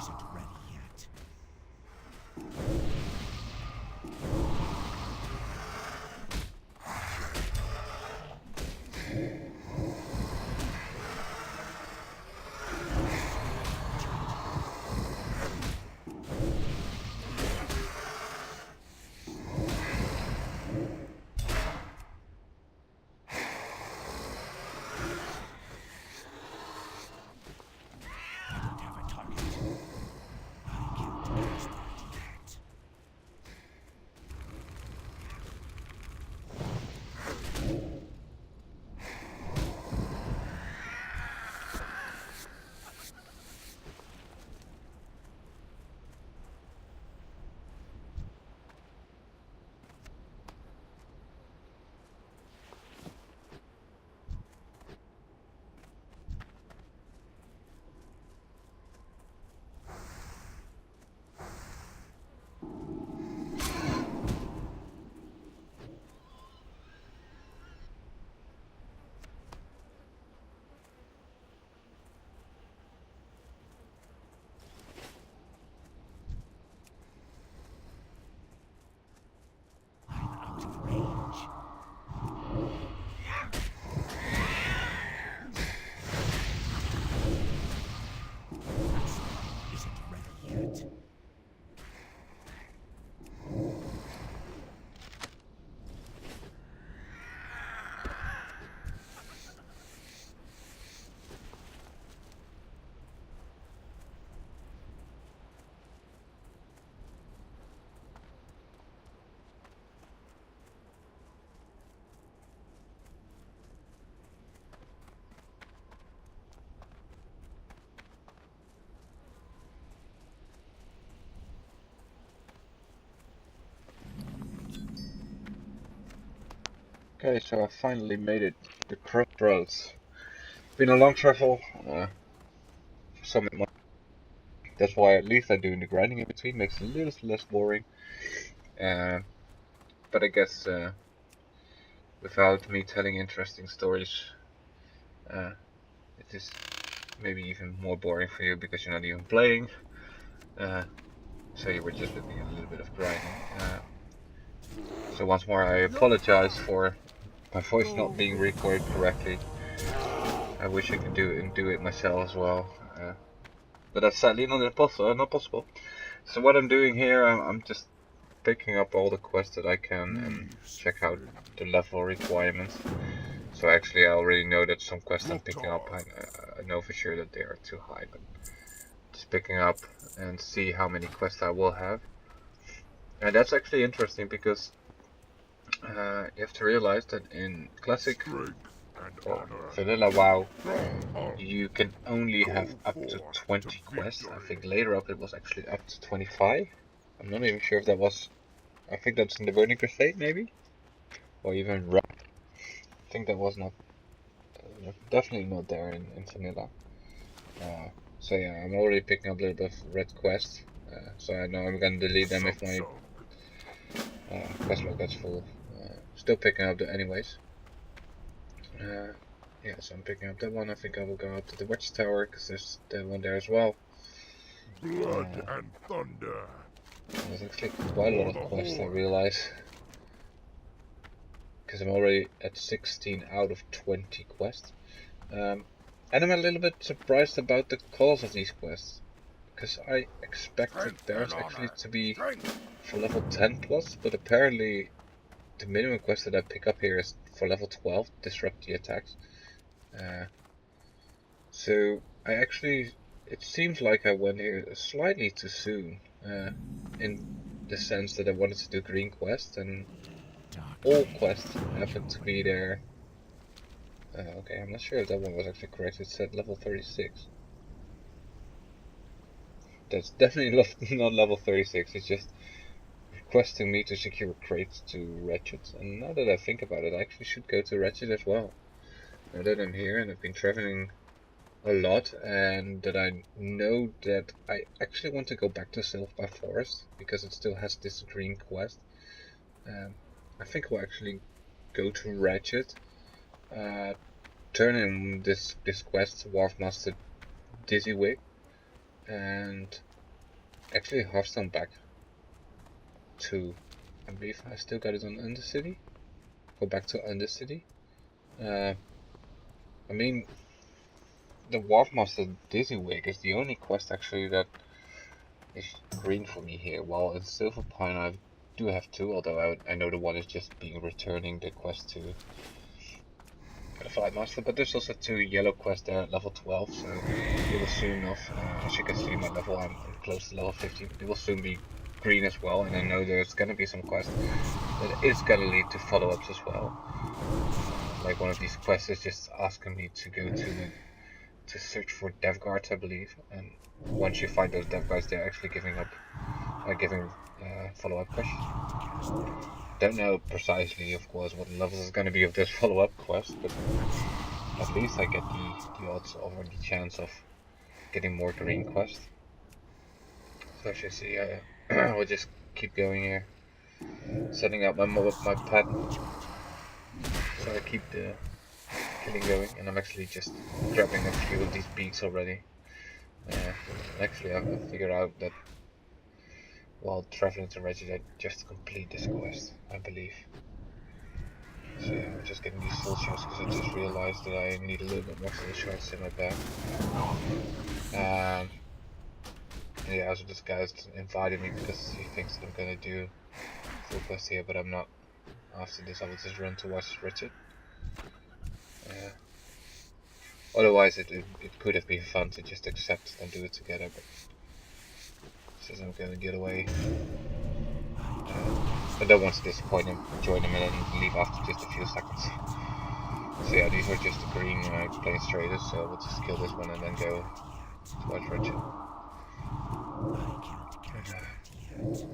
isn't ready yet. I don't have a target. I can't pass that yet. I'm out of range. That spell isn't ready yet. Okay, so I finally made it. The crossroads. Been a long travel. For some months. That's why at least I'm doing the grinding in between. Makes it a little less boring. But I guess without me telling interesting stories, it is maybe even more boring for you because you're not even playing. So you were just looking at a little bit of grinding. So once more, I apologize for my voice not being recorded correctly. I wish I could do it myself as well, but that's sadly not possible. So what I'm doing here, I'm just picking up all the quests that I can and check out the level requirements. So actually, I already know that some quests I'm picking up, I know for sure that they are too high, but just picking up and see how many quests I will have. And that's actually interesting because you have to realize that in Classic or Vanilla WoW, you can only have up to 20 quests. I think later up it was actually up to 25. I'm not even sure if that was, I think that's in the Burning Crusade maybe? Or even Red. I think that was not, definitely not there in Vanilla. So yeah, I'm already picking up a little bit of red quests. So I know I'm gonna delete them if my quest log gets full. Still picking up the anyways. Yeah, so I'm picking up that one. I think I will go out to the watchtower because there's that one there as well. Blood and thunder. There's actually quite a lot of quests, I realize. Because I'm already at 16 out of 20 quests. And I'm a little bit surprised about the cause of these quests. Because I expected theirs actually to be for level 10 plus, but apparently the minimum quest that I pick up here is for level 12, disrupt the attacks. So I actually, it seems like I went here slightly too soon, in the sense that I wanted to do green quests and all quests happened to be there. Okay, I'm not sure if that one was actually correct. It said level 36. That's definitely not level 36. It's just requesting me to secure crates to Ratchet. And now that I think about it, I actually should go to Ratchet as well. Now that I'm here and I've been traveling a lot, and that I know that I actually want to go back to Silver Forest because it still has this green quest. I think we'll actually go to Ratchet, turn in this quest, Wharf Master Dizzywig, and actually Hearthstone back to, I believe I still got it on Undercity. Go back to Undercity. I mean, the Wharfmaster Dizzywig is the only quest actually that is green for me here, while in Silver Pine I do have two, although I know the one is just being returning the quest to the Flight Master, but there's also two yellow quests there at level 12, so they will soon enough, as you can see my level, I'm close to level 15, they will soon be green as well, and I know there's gonna be some quests that is gonna lead to follow-ups as well. Like one of these quests is just asking me to go to search for dev guards, I believe, and once you find those dev guards, they're actually giving follow-up quests. Don't know precisely, of course, what levels is going to be of this follow-up quest, but at least I get the odds or the chance of getting more green quests. So as you see, we'll just keep going here, setting up my pet, so I keep the killing going, and I'm actually just grabbing a few of these beaks already. Actually, I figured out that while traveling to Reggie, I just complete this quest, I believe. So yeah, I'm just getting these soul shards because I just realized that I need a little bit more soul shards in my bag. Yeah, so this guy's invited me because he thinks that I'm gonna do full quest here, but I'm not. After this, I will just run towards Richard. Otherwise, it could have been fun to just accept and do it together, but since I'm gonna get away, I don't want to disappoint him, join him, and then leave after just a few seconds. So yeah, these are just the green plains traders, so we'll just kill this one and then go towards Richard. I can't cast that yet.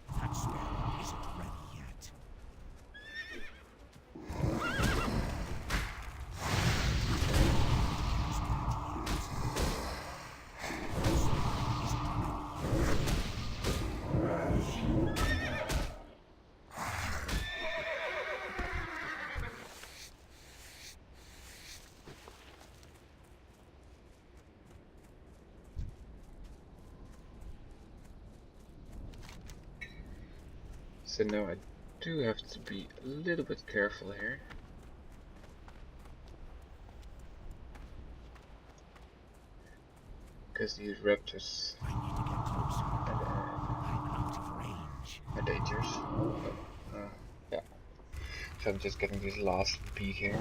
That spell isn't ready yet. So now I do have to be a little bit careful here. Because these raptors I need to get closer. I'm out of range. are dangerous. Yeah. So I'm just getting this last beak here.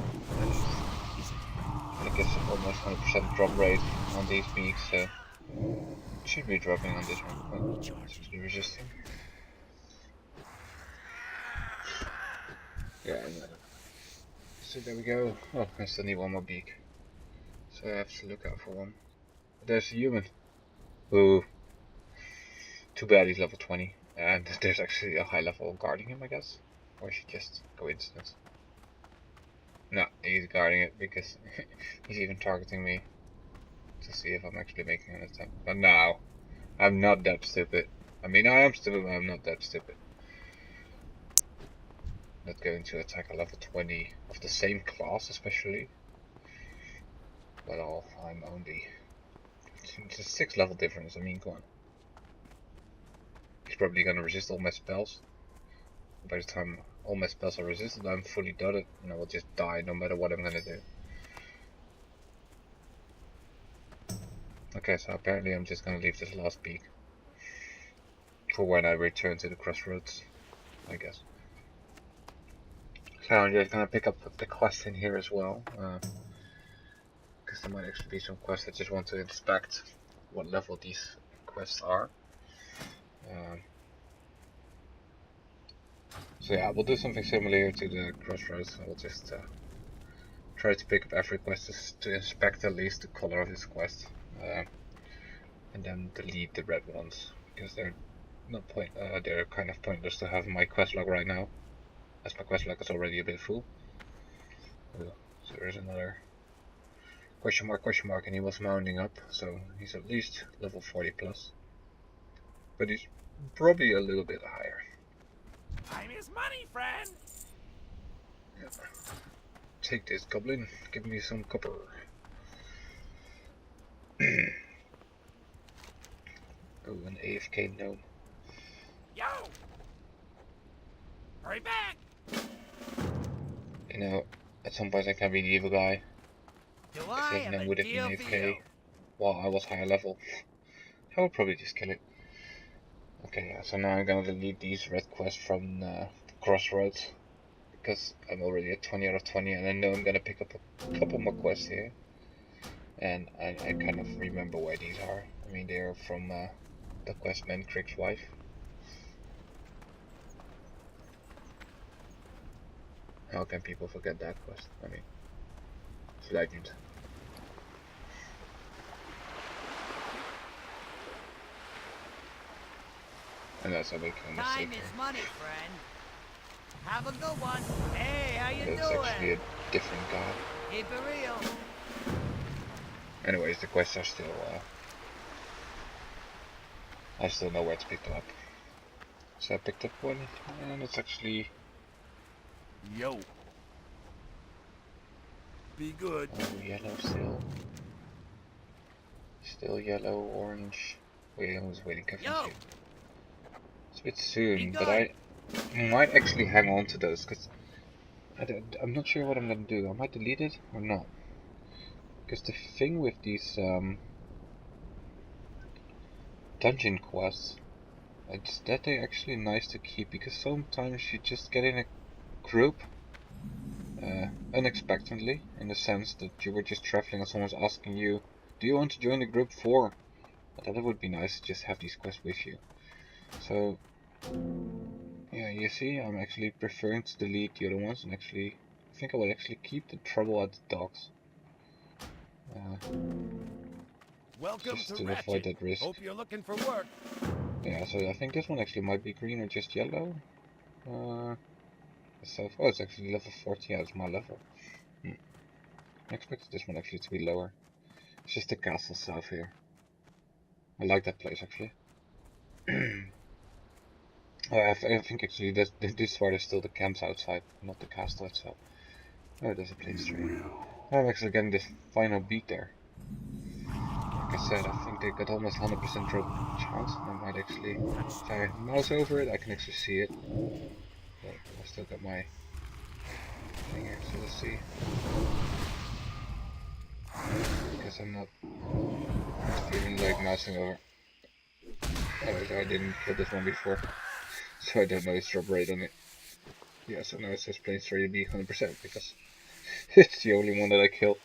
I guess almost 100% drop rate on these beaks, so it should be dropping on this one. But it's be resisting. Yeah, so there we go. Oh, I still need one more beak. So I have to look out for one. There's a human. Ooh. Too bad he's level 20. And there's actually a high level guarding him, I guess. Or is it just coincidence? No, he's guarding it because he's even targeting me to see if I'm actually making an attempt. But no, I'm not that stupid. I mean, I am stupid, but I'm not that stupid. Not going to attack a level 20 of the same class, especially. But I'm only. It's a 6 level difference. I mean, come on. He's probably gonna resist all my spells. By the time all my spells are resisted, I'm fully dotted, and I will just die no matter what I'm gonna do. Okay, so apparently I'm just gonna leave this last peak for when I return to the crossroads, I guess. So I'm just gonna pick up the quest in here as well, because there might actually be some quests I just want to inspect what level these quests are. So yeah, we'll do something similar to the crossroads. We'll just try to pick up every quest just to inspect at least the color of this quest, and then delete the red ones because they're not they're kind of pointless to have in my quest log right now, as my quest log is already a bit full. Oh, so there's another question mark, and he was mounting up, so he's at least level 40 plus, but he's probably a little bit higher. Time is money, friend. Yeah. Take this, goblin. Give me some copper. Oh, an AFK gnome. Yo! Hurry back! You know, at some point I can be the evil guy. Do If I that have gnome a would have been deal for you? AFK while I was higher level, I would probably just kill it. Okay, yeah, so now I'm gonna delete these red quests from the crossroads, because I'm already at 20 out of 20, and I know I'm gonna pick up a couple more quests here. And I kind of remember where these are. I mean, they're from the quest Crick's wife. How can people forget that quest? I mean, it's legend. Unless I make a mistake. Time is money, friend. Have a good one. Hey, how you That's doing? actually a different guy. Keep it real. Anyways, the quests are still, I still know where to pick them up. So I picked up one, and it's actually... Yo. Be good. Oh, yellow still. Still yellow, orange. Wait, I was waiting for Yo. you. It's a bit soon, Be but I might actually hang on to those, because I'm not sure what I'm going to do. I might delete it or not. Because the thing with these dungeon quests, it's that they're actually nice to keep, because sometimes you just get in a group unexpectedly, in the sense that you were just traveling and someone's asking you, do you want to join the group 4? I thought it would be nice to just have these quests with you. So yeah, you see, I'm actually preferring to delete the other ones, and actually I think I will actually keep the trouble at the dogs. Welcome Just to to Ratchet. avoid that risk. Hope you're looking for work. Yeah, so I think this one actually might be green or just yellow. So, oh, it's actually level 40, yeah, it's my level. I expected this one actually to be lower. It's just the castle south here. I like that place actually. I think actually this part is still the camps outside, not the castle itself. Oh, there's a place train. I'm actually getting this final beat there. Like I said, I think they got almost 100% drop chance, and I might actually, if I mouse over it, I can actually see it. But I still got my thing here, so let's see. Guess I'm not feeling like mousing over. Oh, I didn't kill this one before, so I don't know its drop rate on it. Yeah, so now it says planes ready to be 100% because it's the only one that I killed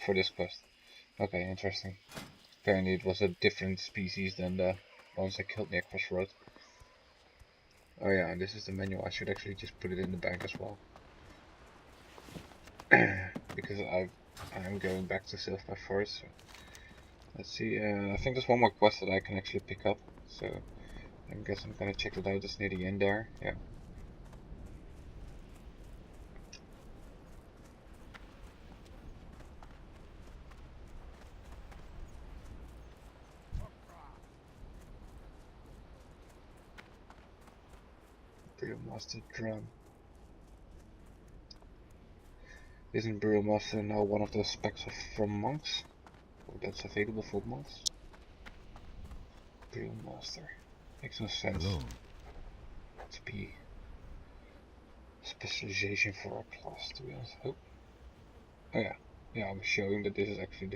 for this quest. Okay, interesting. Apparently it was a different species than the ones I killed near Crossroad. Oh yeah, and this is the menu. I should actually just put it in the bank as well. Because I'm going back to South by Forest. So let's see, I think there's one more quest that I can actually pick up. So I guess I'm gonna check it out. It's near the end there. Yeah. Brewmaster drum. Isn't Brewmaster now one of the specs from monks? Or that's available for monks? Brewmaster. Makes no sense. Hello. To be specialization for a class, to be honest. Oh yeah. Yeah, I'm showing that this is actually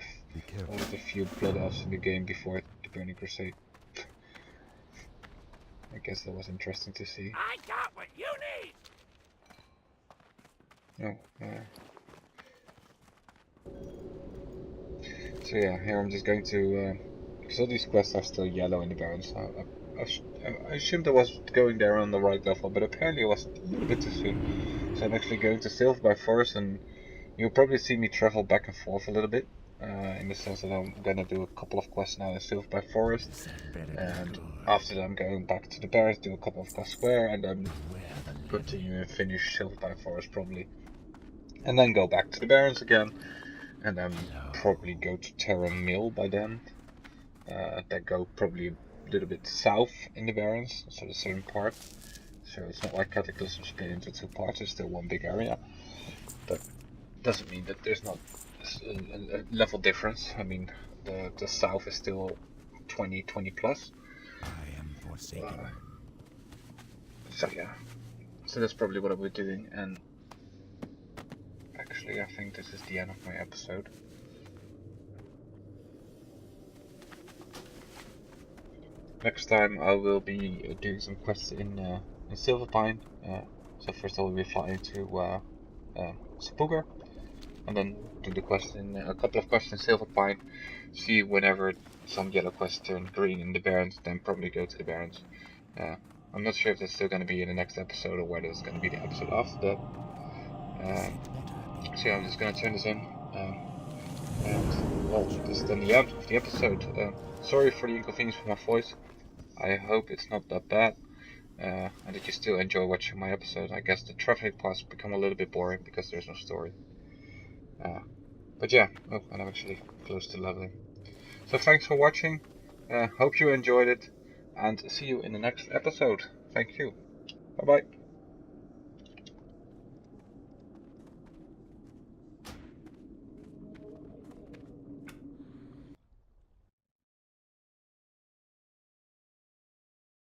one of the few blood elves in the game before the Burning Crusade. I guess that was interesting to see. I got what you need. Oh, so yeah, here I'm just going to, because all these quests are still yellow in the barrens, so I assumed I was going there on the right level, but apparently it was a little bit too soon. So I'm actually going to Silver by Forest, and you'll probably see me travel back and forth a little bit. In the sense that I'm gonna do a couple of quests now in Silver by Forest, This had better be and good. after that I'm going back to the Barrens, do a couple of quests there, and then Where the continue and finish Silver by Forest probably. And then go back to the Barrens again, and then probably go to Terra Mill by then. That go probably a little bit south in the Barrens, so the southern part. So it's not like Cataclysm split into two parts, it's still one big area. But doesn't mean that there's not a level difference. I mean, the south is still 20 plus. I am forsaken. So yeah, so that's probably what I will be doing. And actually, I think this is the end of my episode. Next time I will be doing some quests in Silverpine. So first I will be flying to Spooker, and then do the quest in a couple of quests in Silverpine. See whenever some yellow quests turn green in the Barrens, then probably go to the Barrens. I'm not sure if that's still going to be in the next episode or whether it's going to be the episode after that. So yeah, I'm just going to turn this in. And well, this is then the end of the episode. Sorry for the inconvenience with my voice. I hope it's not that bad, and that you still enjoy watching my episode. I guess the traffic parts become a little bit boring because there's no story. But yeah, oh, and I'm actually close to leveling. So thanks for watching, hope you enjoyed it, and see you in the next episode. Thank you, bye bye.